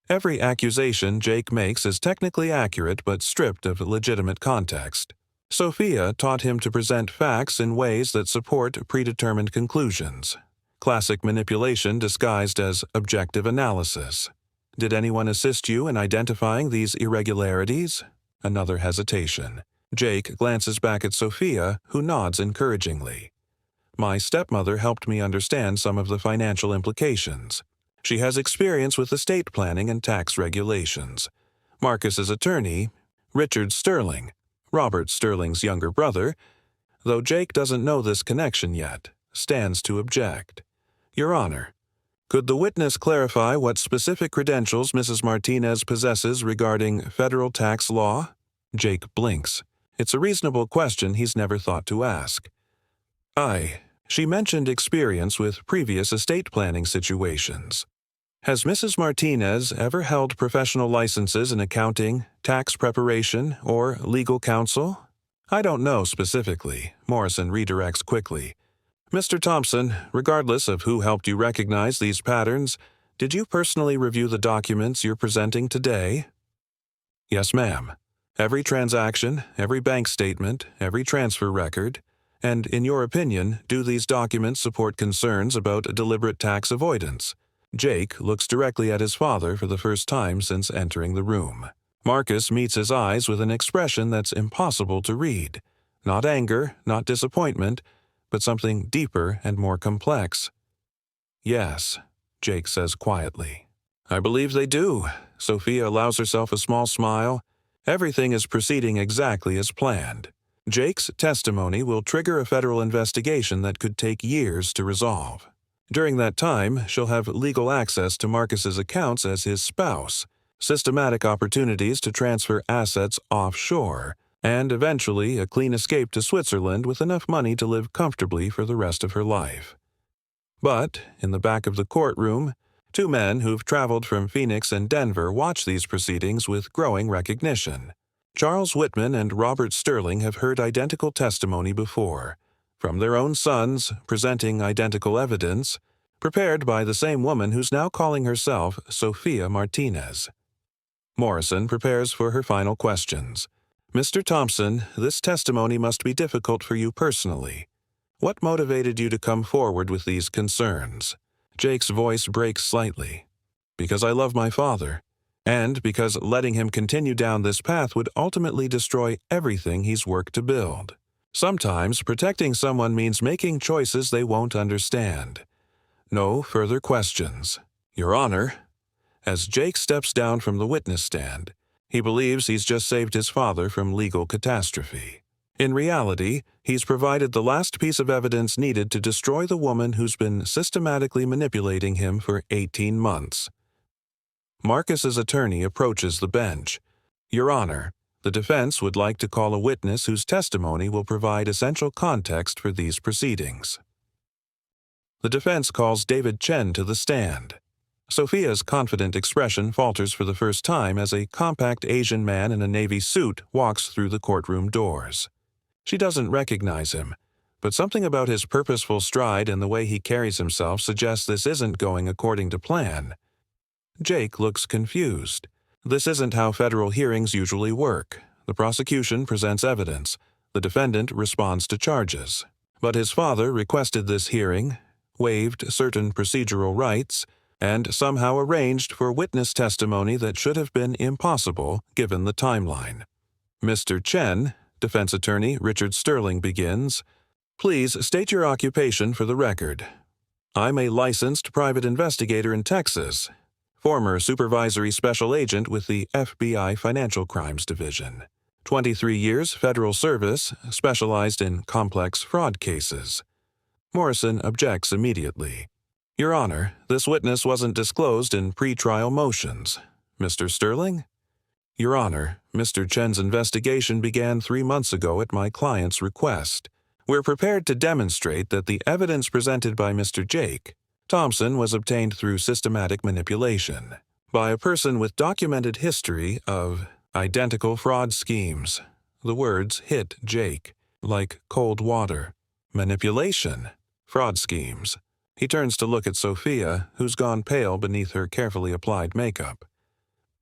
A: Every accusation Jake makes is technically accurate but stripped of legitimate context. Sofia taught him to present facts in ways that support predetermined conclusions. Classic manipulation disguised as objective analysis. Did anyone assist you in identifying these irregularities? Another hesitation. Jake glances back at Sofia, who nods encouragingly. My stepmother helped me understand some of the financial implications. She has experience with estate planning and tax regulations. Marcus's attorney, Richard Sterling, Robert Sterling's younger brother, though Jake doesn't know this connection yet, stands to object. Your Honor, could the witness clarify what specific credentials Mrs. Martinez possesses regarding federal tax law? Jake blinks. It's a reasonable question he's never thought to ask. She mentioned experience with previous estate planning situations. Has Mrs. Martinez ever held professional licenses in accounting, tax preparation, or legal counsel? I don't know specifically, Morrison redirects quickly. Mr. Thompson, regardless of who helped you recognize these patterns, did you personally review the documents you're presenting today? Yes, ma'am. Every transaction, every bank statement, every transfer record. And, in your opinion, do these documents support concerns about deliberate tax avoidance? Jake looks directly at his father for the first time since entering the room. Marcus meets his eyes with an expression that's impossible to read. Not anger, not disappointment, but something deeper and more complex. Yes, Jake says quietly. I believe they do. Sofia allows herself a small smile. Everything is proceeding exactly as planned. Jake's testimony will trigger a federal investigation that could take years to resolve. During that time, she'll have legal access to Marcus's accounts as his spouse, systematic opportunities to transfer assets offshore, and eventually a clean escape to Switzerland with enough money to live comfortably for the rest of her life. But, in the back of the courtroom, two men who've traveled from Phoenix and Denver watch these proceedings with growing recognition. Charles Whitman and Robert Sterling have heard identical testimony before, from their own sons, presenting identical evidence, prepared by the same woman who's now calling herself Sofia Martinez. Morrison prepares for her final questions. Mr. Thompson, this testimony must be difficult for you personally. What motivated you to come forward with these concerns? Jake's voice breaks slightly. Because I love my father. And because letting him continue down this path would ultimately destroy everything he's worked to build. Sometimes protecting someone means making choices they won't understand. No further questions. Your Honor. As Jake steps down from the witness stand, he believes he's just saved his father from legal catastrophe. In reality, he's provided the last piece of evidence needed to destroy the woman who's been systematically manipulating him for 18 months. Marcus's attorney approaches the bench. Your Honor, the defense would like to call a witness whose testimony will provide essential context for these proceedings. The defense calls David Chen to the stand. Sofia's confident expression falters for the first time as a compact Asian man in a navy suit walks through the courtroom doors. She doesn't recognize him, but something about his purposeful stride and the way he carries himself suggests this isn't going according to plan. Jake looks confused. This isn't how federal hearings usually work. The prosecution presents evidence. The defendant responds to charges. But his father requested this hearing, waived certain procedural rights, and somehow arranged for witness testimony that should have been impossible given the timeline. Mr. Chen, defense attorney Richard Sterling begins, please state your occupation for the record. I'm a licensed private investigator in Texas, former supervisory special agent with the FBI Financial Crimes Division. 23 years federal service, specialized in complex fraud cases. Morrison objects immediately. Your Honor, this witness wasn't disclosed in pretrial motions. Mr. Sterling? Your Honor, Mr. Chen's investigation began 3 months ago at my client's request. We're prepared to demonstrate that the evidence presented by Mr. Jake Thompson was obtained through systematic manipulation by a person with documented history of identical fraud schemes. The words hit Jake like cold water. Manipulation. Fraud schemes. He turns to look at Sofia, who's gone pale beneath her carefully applied makeup.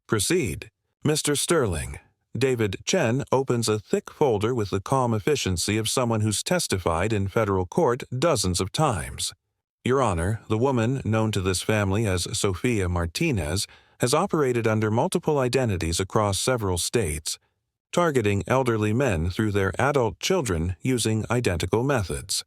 A: Proceed. Mr. Sterling. David Chen opens a thick folder with the calm efficiency of someone who's testified in federal court dozens of times. Your Honor, the woman known to this family as Sofia Martinez has operated under multiple identities across several states, targeting elderly men through their adult children using identical methods.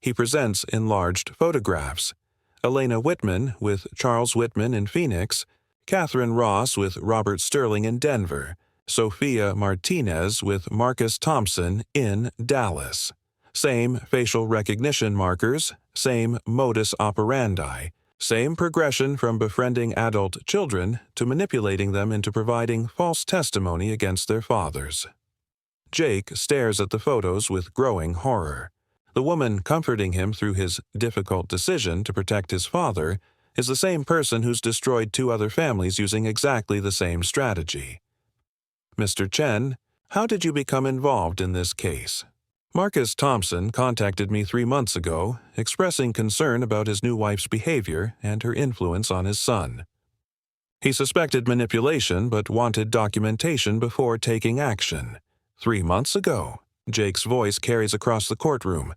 A: He presents enlarged photographs. Elena Whitman with Charles Whitman in Phoenix, Catherine Ross with Robert Sterling in Denver, Sofia Martinez with Marcus Thompson in Dallas. Same facial recognition markers, same modus operandi, same progression from befriending adult children to manipulating them into providing false testimony against their fathers. Jake stares at the photos with growing horror. The woman comforting him through his difficult decision to protect his father is the same person who's destroyed 2 other families using exactly the same strategy. Mr. Chen, how did you become involved in this case? Marcus Thompson contacted me 3 months ago, expressing concern about his new wife's behavior and her influence on his son. He suspected manipulation but wanted documentation before taking action. 3 months ago, Jake's voice carries across the courtroom,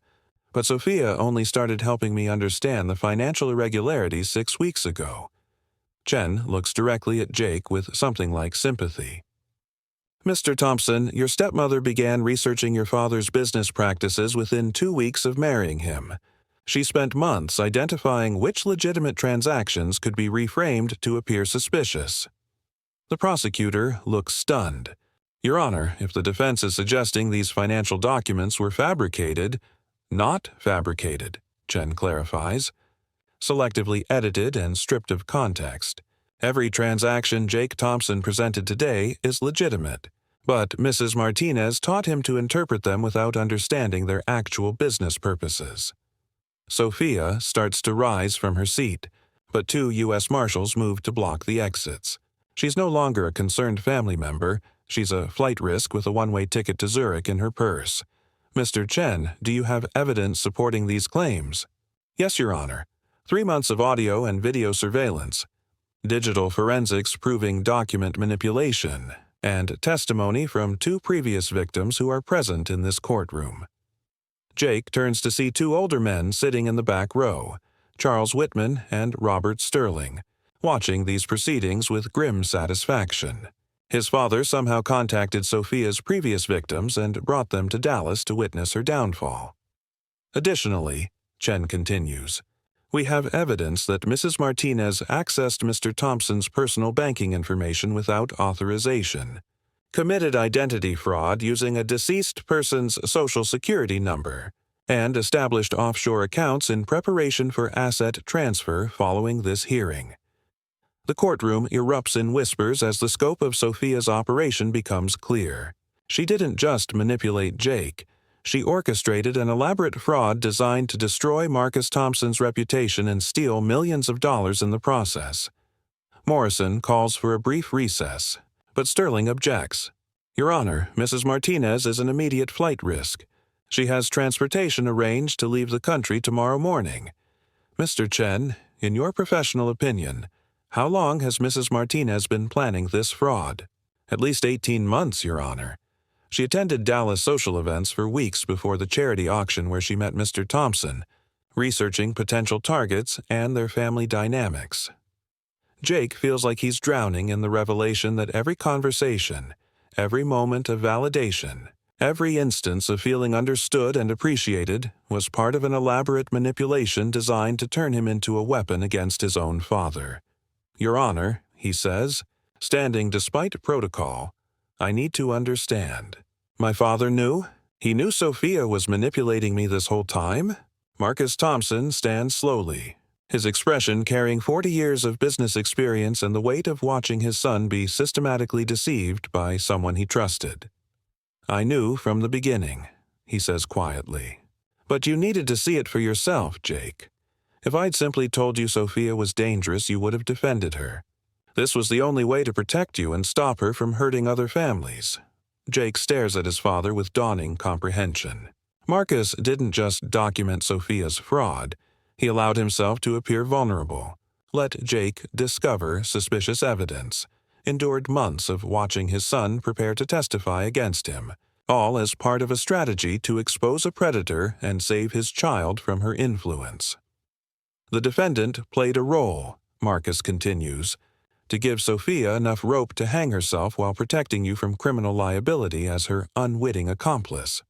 A: but Sofia only started helping me understand the financial irregularities 6 weeks ago. Chen looks directly at Jake with something like sympathy. Mr. Thompson, your stepmother began researching your father's business practices within 2 weeks of marrying him. She spent months identifying which legitimate transactions could be reframed to appear suspicious. The prosecutor looks stunned. Your Honor, if the defense is suggesting these financial documents were fabricated, not fabricated, Chen clarifies, selectively edited and stripped of context. Every transaction Jake Thompson presented today is legitimate, but Mrs. Martinez taught him to interpret them without understanding their actual business purposes. Sofia starts to rise from her seat, but 2 U.S. Marshals move to block the exits. She's no longer a concerned family member. She's a flight risk with a one-way ticket to Zurich in her purse. Mr. Chen, do you have evidence supporting these claims? Yes, Your Honor. 3 months of audio and video surveillance, digital forensics proving document manipulation, and testimony from 2 previous victims who are present in this courtroom. Jake turns to see 2 older men sitting in the back row, Charles Whitman and Robert Sterling, watching these proceedings with grim satisfaction. His father somehow contacted Sofia's previous victims and brought them to Dallas to witness her downfall. Additionally, Chen continues, we have evidence that Mrs. Martinez accessed Mr. Thompson's personal banking information without authorization, committed identity fraud using a deceased person's social security number, and established offshore accounts in preparation for asset transfer following this hearing. The courtroom erupts in whispers as the scope of Sofia's operation becomes clear. She didn't just manipulate Jake. She orchestrated an elaborate fraud designed to destroy Marcus Thompson's reputation and steal millions of dollars in the process. Morrison calls for a brief recess, but Sterling objects. Your Honor, Mrs. Martinez is an immediate flight risk. She has transportation arranged to leave the country tomorrow morning. Mr. Chen, in your professional opinion, how long has Mrs. Martinez been planning this fraud? At least 18 months, Your Honor. She attended Dallas social events for weeks before the charity auction where she met Mr. Thompson, researching potential targets and their family dynamics. Jake feels like he's drowning in the revelation that every conversation, every moment of validation, every instance of feeling understood and appreciated was part of an elaborate manipulation designed to turn him into a weapon against his own father. Your Honor, he says, standing despite protocol, I need to understand. My father knew? He knew Sofia was manipulating me this whole time? Marcus Thompson stands slowly, his expression carrying 40 years of business experience and the weight of watching his son be systematically deceived by someone he trusted. I knew from the beginning, he says quietly. But you needed to see it for yourself, Jake. If I'd simply told you Sofia was dangerous, you would have defended her. This was the only way to protect you and stop her from hurting other families. Jake stares at his father with dawning comprehension. Marcus didn't just document Sofia's fraud. He allowed himself to appear vulnerable, let Jake discover suspicious evidence, endured months of watching his son prepare to testify against him, all as part of a strategy to expose a predator and save his child from her influence. The defendant played a role, Marcus continues, to give Sofia enough rope to hang herself while protecting you from criminal liability as her unwitting accomplice.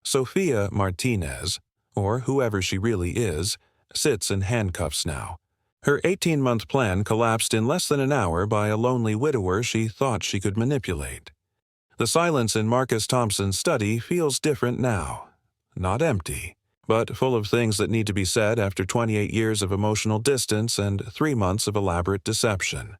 A: Sofia Martinez, or whoever she really is, sits in handcuffs now. Her 18-month plan collapsed in less than an hour by a lonely widower she thought she could manipulate. The silence in Marcus Thompson's study feels different now. Not empty, but full of things that need to be said after 28 years of emotional distance and 3 months of elaborate deception.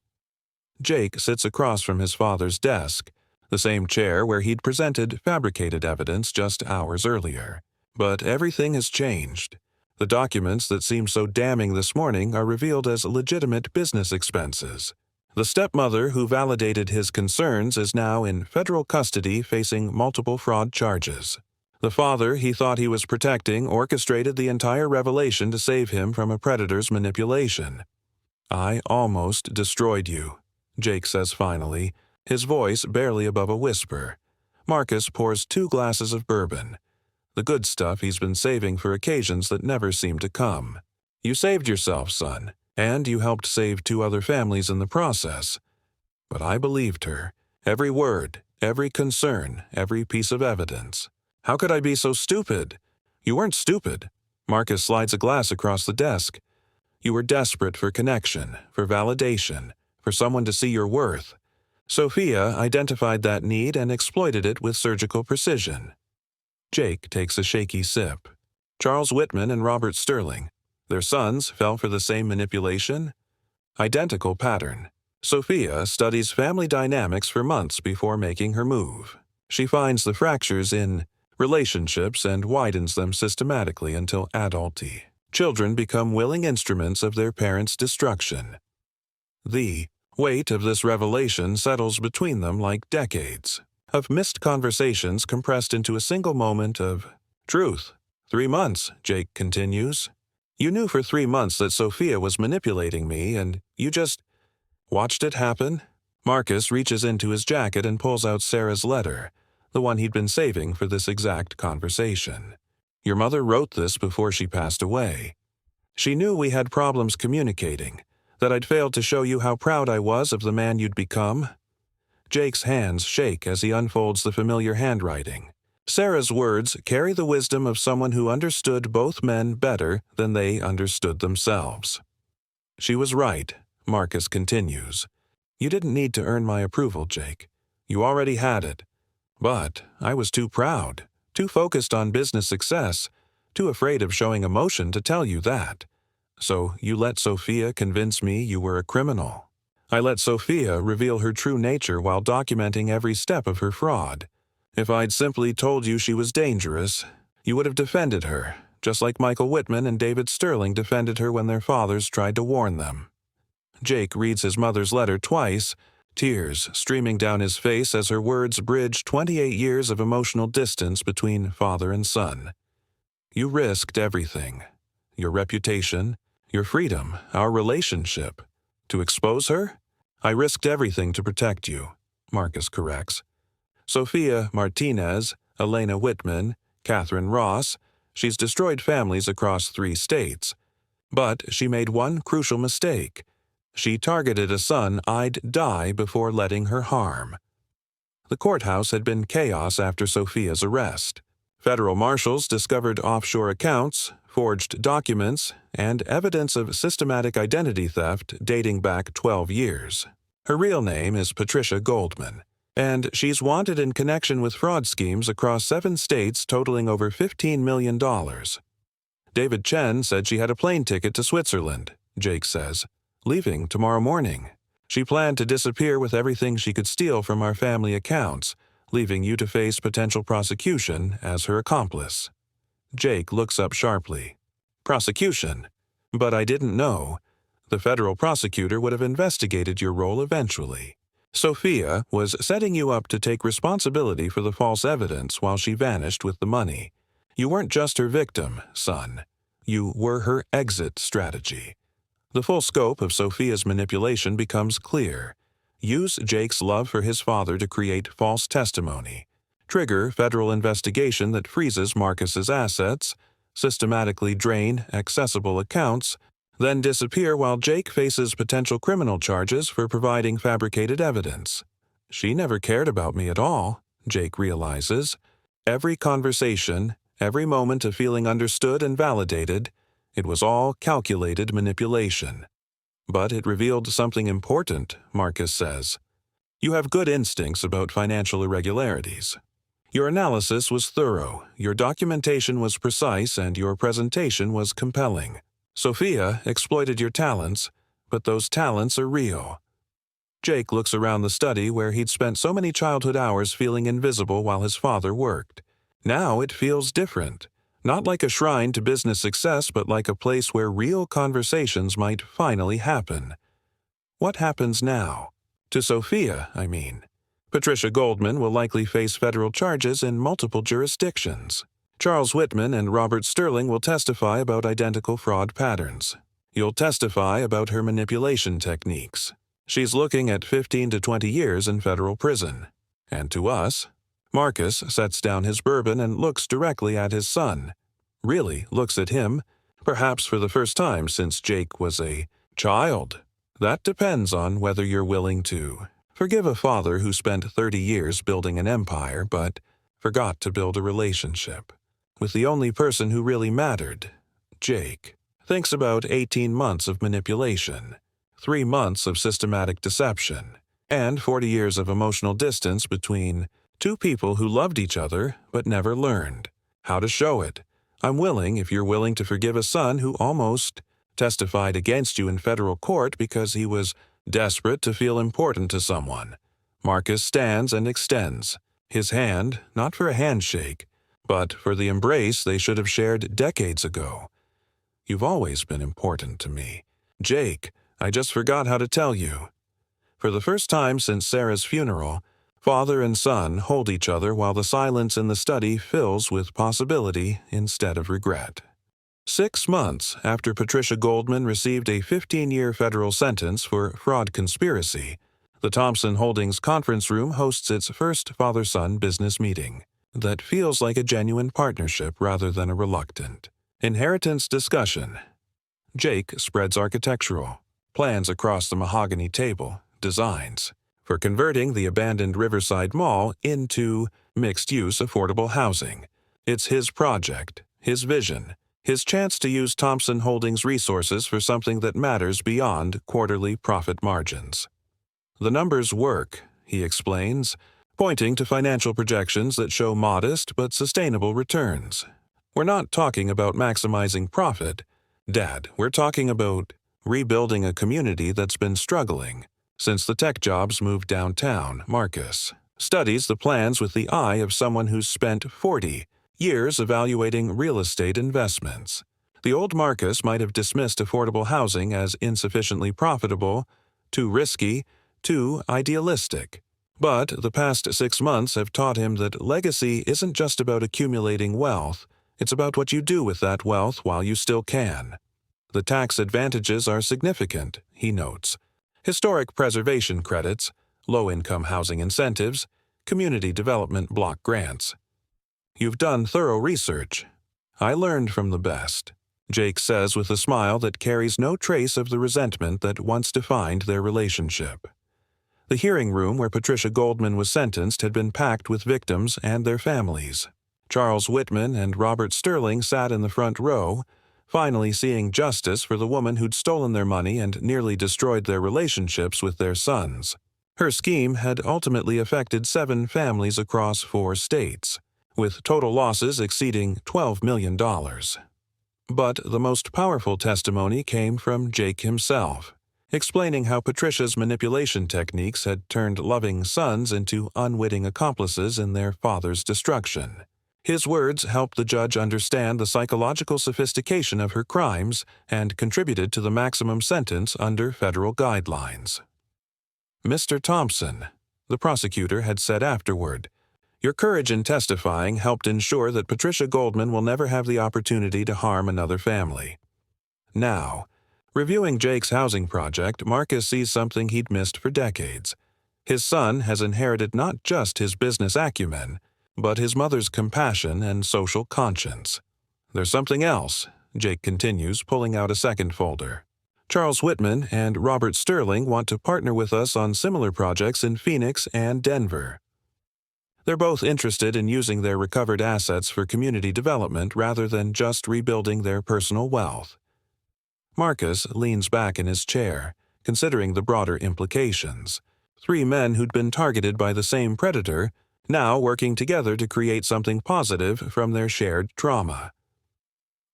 A: Jake sits across from his father's desk, the same chair where he'd presented fabricated evidence just hours earlier. But everything has changed. The documents that seemed so damning this morning are revealed as legitimate business expenses. The stepmother who validated his concerns is now in federal custody facing multiple fraud charges. The father he thought he was protecting orchestrated the entire revelation to save him from a predator's manipulation. "I almost destroyed you," Jake says finally, his voice barely above a whisper. Marcus pours 2 glasses of bourbon, the good stuff he's been saving for occasions that never seem to come. "You saved yourself, son, and you helped save 2 other families in the process." But I believed her. Every word, every concern, every piece of evidence. How could I be so stupid? You weren't stupid. Marcus slides a glass across the desk. You were desperate for connection, for validation, for someone to see your worth. Sofia identified that need and exploited it with surgical precision. Jake takes a shaky sip. Charles Whitman and Robert Sterling. Their sons fell for the same manipulation? Identical pattern. Sofia studies family dynamics for months before making her move. She finds the fractures in relationships and widens them systematically until adulty. Children become willing instruments of their parents' destruction. The weight of this revelation settles between them like decades of missed conversations compressed into a single moment of truth. 3 months, Jake continues. You knew for 3 months that Sofia was manipulating me, and you just watched it happen? Marcus reaches into his jacket and pulls out Sarah's letter, the one he'd been saving for this exact conversation. Your mother wrote this before she passed away. She knew we had problems communicating, that I'd failed to show you how proud I was of the man you'd become. Jake's hands shake as he unfolds the familiar handwriting. Sarah's words carry the wisdom of someone who understood both men better than they understood themselves. She was right, Marcus continues. You didn't need to earn my approval, Jake. You already had it. But I was too proud, too focused on business success, too afraid of showing emotion to tell you that. So you let Sofia convince me you were a criminal. I let Sofia reveal her true nature while documenting every step of her fraud. If I'd simply told you she was dangerous, you would have defended her, just like Michael Whitman and David Sterling defended her when their fathers tried to warn them. Jake reads his mother's letter twice, tears streaming down his face as her words bridge 28 years of emotional distance between father and son. You risked everything. Your reputation, your freedom, our relationship. To expose her? I risked everything to protect you, Marcus corrects. Sofia Martinez, Elena Whitman, Catherine Ross, she's destroyed families across 3 states. But she made one crucial mistake. She targeted a son I'd die before letting her harm. The courthouse had been chaos after Sofia's arrest. Federal marshals discovered offshore accounts, forged documents, and evidence of systematic identity theft dating back 12 years. Her real name is Patricia Goldman, and she's wanted in connection with fraud schemes across 7 states totaling over $15 million. David Chen said she had a plane ticket to Switzerland, Jake says, leaving tomorrow morning. She planned to disappear with everything she could steal from our family accounts, leaving you to face potential prosecution as her accomplice. Jake looks up sharply. Prosecution? But I didn't know. The federal prosecutor would have investigated your role eventually. Sofia was setting you up to take responsibility for the false evidence while she vanished with the money. You weren't just her victim, son. You were her exit strategy. The full scope of Sofia's manipulation becomes clear. Use Jake's love for his father to create false testimony. Trigger federal investigation that freezes Marcus's assets, systematically drain accessible accounts, then disappear while Jake faces potential criminal charges for providing fabricated evidence. She never cared about me at all, Jake realizes. Every conversation, every moment of feeling understood and validated, it was all calculated manipulation. But it revealed something important, Marcus says. You have good instincts about financial irregularities. Your analysis was thorough, your documentation was precise, and your presentation was compelling. Sofia exploited your talents, but those talents are real. Jake looks around the study where he'd spent so many childhood hours feeling invisible while his father worked. Now it feels different. Not like a shrine to business success, but like a place where real conversations might finally happen. What happens now? To Sofia, I mean. Patricia Goldman will likely face federal charges in multiple jurisdictions. Charles Whitman and Robert Sterling will testify about identical fraud patterns. You'll testify about her manipulation techniques. She's looking at 15 to 20 years in federal prison. And to us, Marcus sets down his bourbon and looks directly at his son. Really looks at him, perhaps for the first time since Jake was a child. That depends on whether you're willing to forgive a father who spent 30 years building an empire but forgot to build a relationship with the only person who really mattered, Jake. Thinks about 18 months of manipulation, 3 months of systematic deception, and 40 years of emotional distance between two people who loved each other but never learned how to show it. I'm willing if you're willing to forgive a son who almost testified against you in federal court because he was desperate to feel important to someone. Marcus stands and extends his hand, not for a handshake, but for the embrace they should have shared decades ago. You've always been important to me. Jake, I just forgot how to tell you. For the first time since Sarah's funeral, father and son hold each other while the silence in the study fills with possibility instead of regret. 6 months after Patricia Goldman received a 15-year federal sentence for fraud conspiracy, the Thompson Holdings conference room hosts its first father-son business meeting that feels like a genuine partnership rather than a reluctant inheritance discussion. Jake spreads architectural plans across the mahogany table, designs for converting the abandoned Riverside Mall into mixed-use affordable housing. It's his project, his vision, his chance to use Thompson Holdings resources for something that matters beyond quarterly profit margins. The numbers work, he explains, pointing to financial projections that show modest but sustainable returns. We're not talking about maximizing profit, Dad. We're talking about rebuilding a community that's been struggling since the tech jobs moved downtown. Marcus studies the plans with the eye of someone who's spent 40 years evaluating real estate investments. The old Marcus might have dismissed affordable housing as insufficiently profitable, too risky, too idealistic. But the past 6 months have taught him that legacy isn't just about accumulating wealth, it's about what you do with that wealth while you still can. The tax advantages are significant, he notes. Historic preservation credits, low-income housing incentives, community development block grants. You've done thorough research. I learned from the best, Jake says with a smile that carries no trace of the resentment that once defined their relationship. The hearing room where Patricia Goldman was sentenced had been packed with victims and their families. Charles Whitman and Robert Sterling sat in the front row, finally seeing justice for the woman who'd stolen their money and nearly destroyed their relationships with their sons. Her scheme had ultimately affected 7 families across 4 states, with total losses exceeding $12 million. But the most powerful testimony came from Jake himself, explaining how Patricia's manipulation techniques had turned loving sons into unwitting accomplices in their father's destruction. His words helped the judge understand the psychological sophistication of her crimes and contributed to the maximum sentence under federal guidelines. Mr. Thompson, the prosecutor had said afterward, your courage in testifying helped ensure that Patricia Goldman will never have the opportunity to harm another family. Now, reviewing Jake's housing project, Marcus sees something he'd missed for decades. His son has inherited not just his business acumen, but his mother's compassion and social conscience. There's something else, Jake continues, pulling out a second folder. Charles Whitman and Robert Sterling want to partner with us on similar projects in Phoenix and Denver. They're both interested in using their recovered assets for community development rather than just rebuilding their personal wealth. Marcus leans back in his chair, considering the broader implications. 3 men who'd been targeted by the same predator, now working together to create something positive from their shared trauma.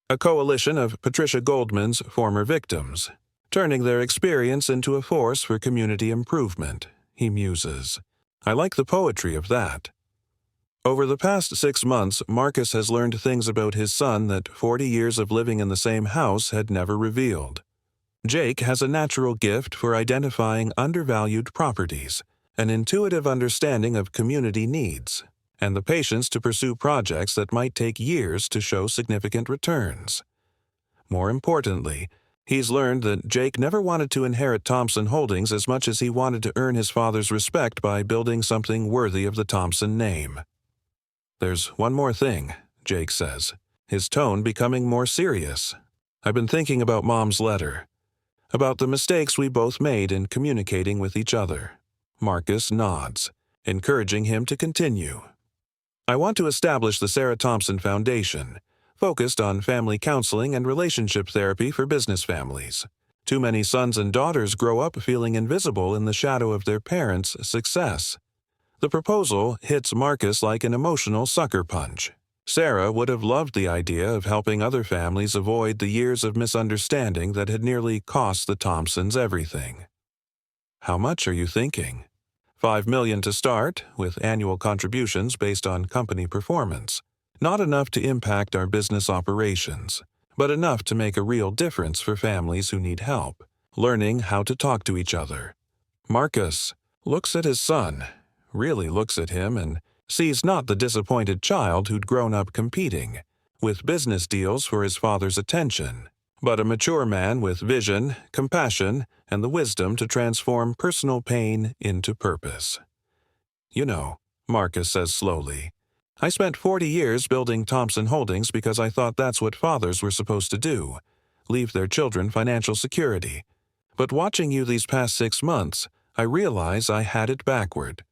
A: A coalition of Patricia Goldman's former victims, turning their experience into a force for community improvement, he muses. I like the poetry of that. Over the past 6 months, Marcus has learned things about his son that 40 years of living in the same house had never revealed. Jake has a natural gift for identifying undervalued properties, an intuitive understanding of community needs, and the patience to pursue projects that might take years to show significant returns. More importantly, he's learned that Jake never wanted to inherit Thompson Holdings as much as he wanted to earn his father's respect by building something worthy of the Thompson name. There's one more thing, Jake says, his tone becoming more serious. I've been thinking about Mom's letter, about the mistakes we both made in communicating with each other. Marcus nods, encouraging him to continue. I want to establish the Sarah Thompson Foundation, focused on family counseling and relationship therapy for business families. Too many sons and daughters grow up feeling invisible in the shadow of their parents' success. The proposal hits Marcus like an emotional sucker punch. Sarah would have loved the idea of helping other families avoid the years of misunderstanding that had nearly cost the Thompsons everything. How much are you thinking? $5 million to start, with annual contributions based on company performance. Not enough to impact our business operations, but enough to make a real difference for families who need help, learning how to talk to each other. Marcus looks at his son, really looks at him, and sees not the disappointed child who'd grown up competing, with business deals for his father's attention, but a mature man with vision, compassion, and the wisdom to transform personal pain into purpose. You know, Marcus says slowly, I spent 40 years building Thompson Holdings because I thought that's what fathers were supposed to do, leave their children financial security. But watching you these past 6 months, I realize I had it backward.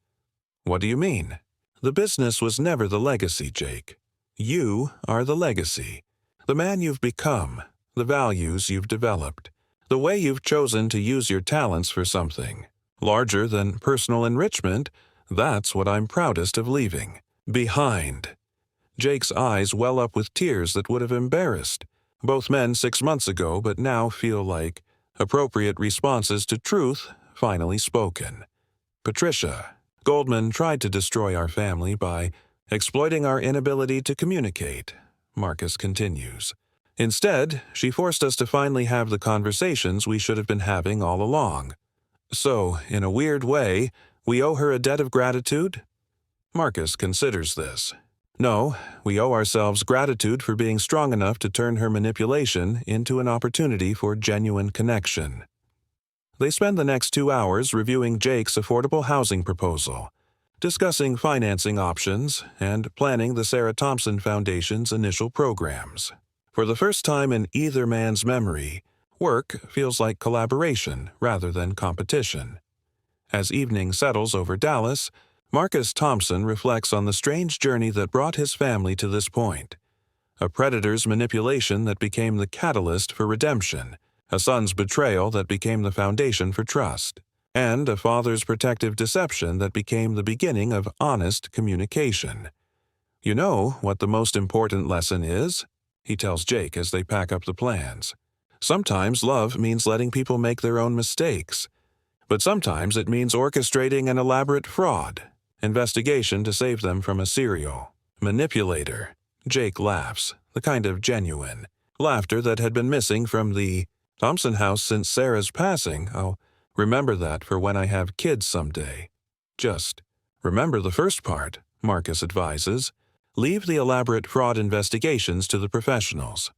A: What do you mean? The business was never the legacy, Jake. You are the legacy. The man you've become, the values you've developed, the way you've chosen to use your talents for something larger than personal enrichment, that's what I'm proudest of leaving behind. Jake's eyes well up with tears that would have embarrassed both men 6 months ago, but now feel like appropriate responses to truth finally spoken. Patricia Goldman tried to destroy our family by exploiting our inability to communicate, Marcus continues. Instead, she forced us to finally have the conversations we should have been having all along. So, in a weird way, we owe her a debt of gratitude? Marcus considers this. No, we owe ourselves gratitude for being strong enough to turn her manipulation into an opportunity for genuine connection. They spend the next 2 hours reviewing Jake's affordable housing proposal, discussing financing options, and planning the Sarah Thompson Foundation's initial programs. For the first time in either man's memory, work feels like collaboration rather than competition. As evening settles over Dallas, Marcus Thompson reflects on the strange journey that brought his family to this point. A predator's manipulation that became the catalyst for redemption, a son's betrayal that became the foundation for trust, and a father's protective deception that became the beginning of honest communication. You know what the most important lesson is? He tells Jake as they pack up the plans. Sometimes love means letting people make their own mistakes, but sometimes it means orchestrating an elaborate fraud, investigation to save them from a serial manipulator. Jake laughs, the kind of genuine laughter that had been missing from the Thompson house since Sarah's passing. I'll remember that for when I have kids someday. Just remember the first part, Marcus advises. Leave the elaborate fraud investigations to the professionals.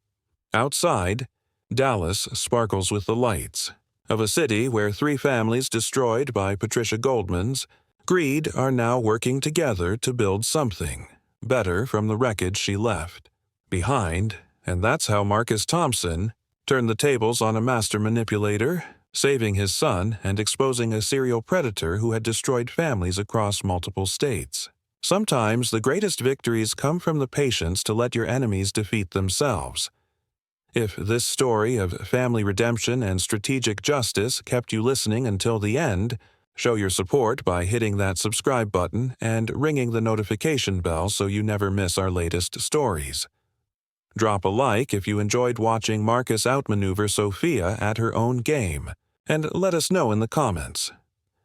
A: Outside, Dallas sparkles with the lights of a city where 3 families destroyed by Patricia Goldman's greed are now working together to build something better from the wreckage she left behind, and that's how Marcus Thompson turned the tables on a master manipulator, saving his son and exposing a serial predator who had destroyed families across multiple states. Sometimes the greatest victories come from the patience to let your enemies defeat themselves. If this story of family redemption and strategic justice kept you listening until the end, show your support by hitting that subscribe button and ringing the notification bell so you never miss our latest stories. Drop a like if you enjoyed watching Marcus outmaneuver Sofia at her own game, and let us know in the comments.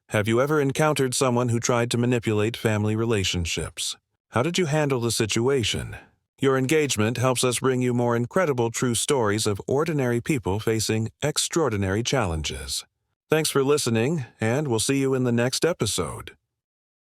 A: Have you ever encountered someone who tried to manipulate family relationships? How did you handle the situation? Your engagement helps us bring you more incredible true stories of ordinary people facing extraordinary challenges. Thanks for listening, and we'll see you in the next episode.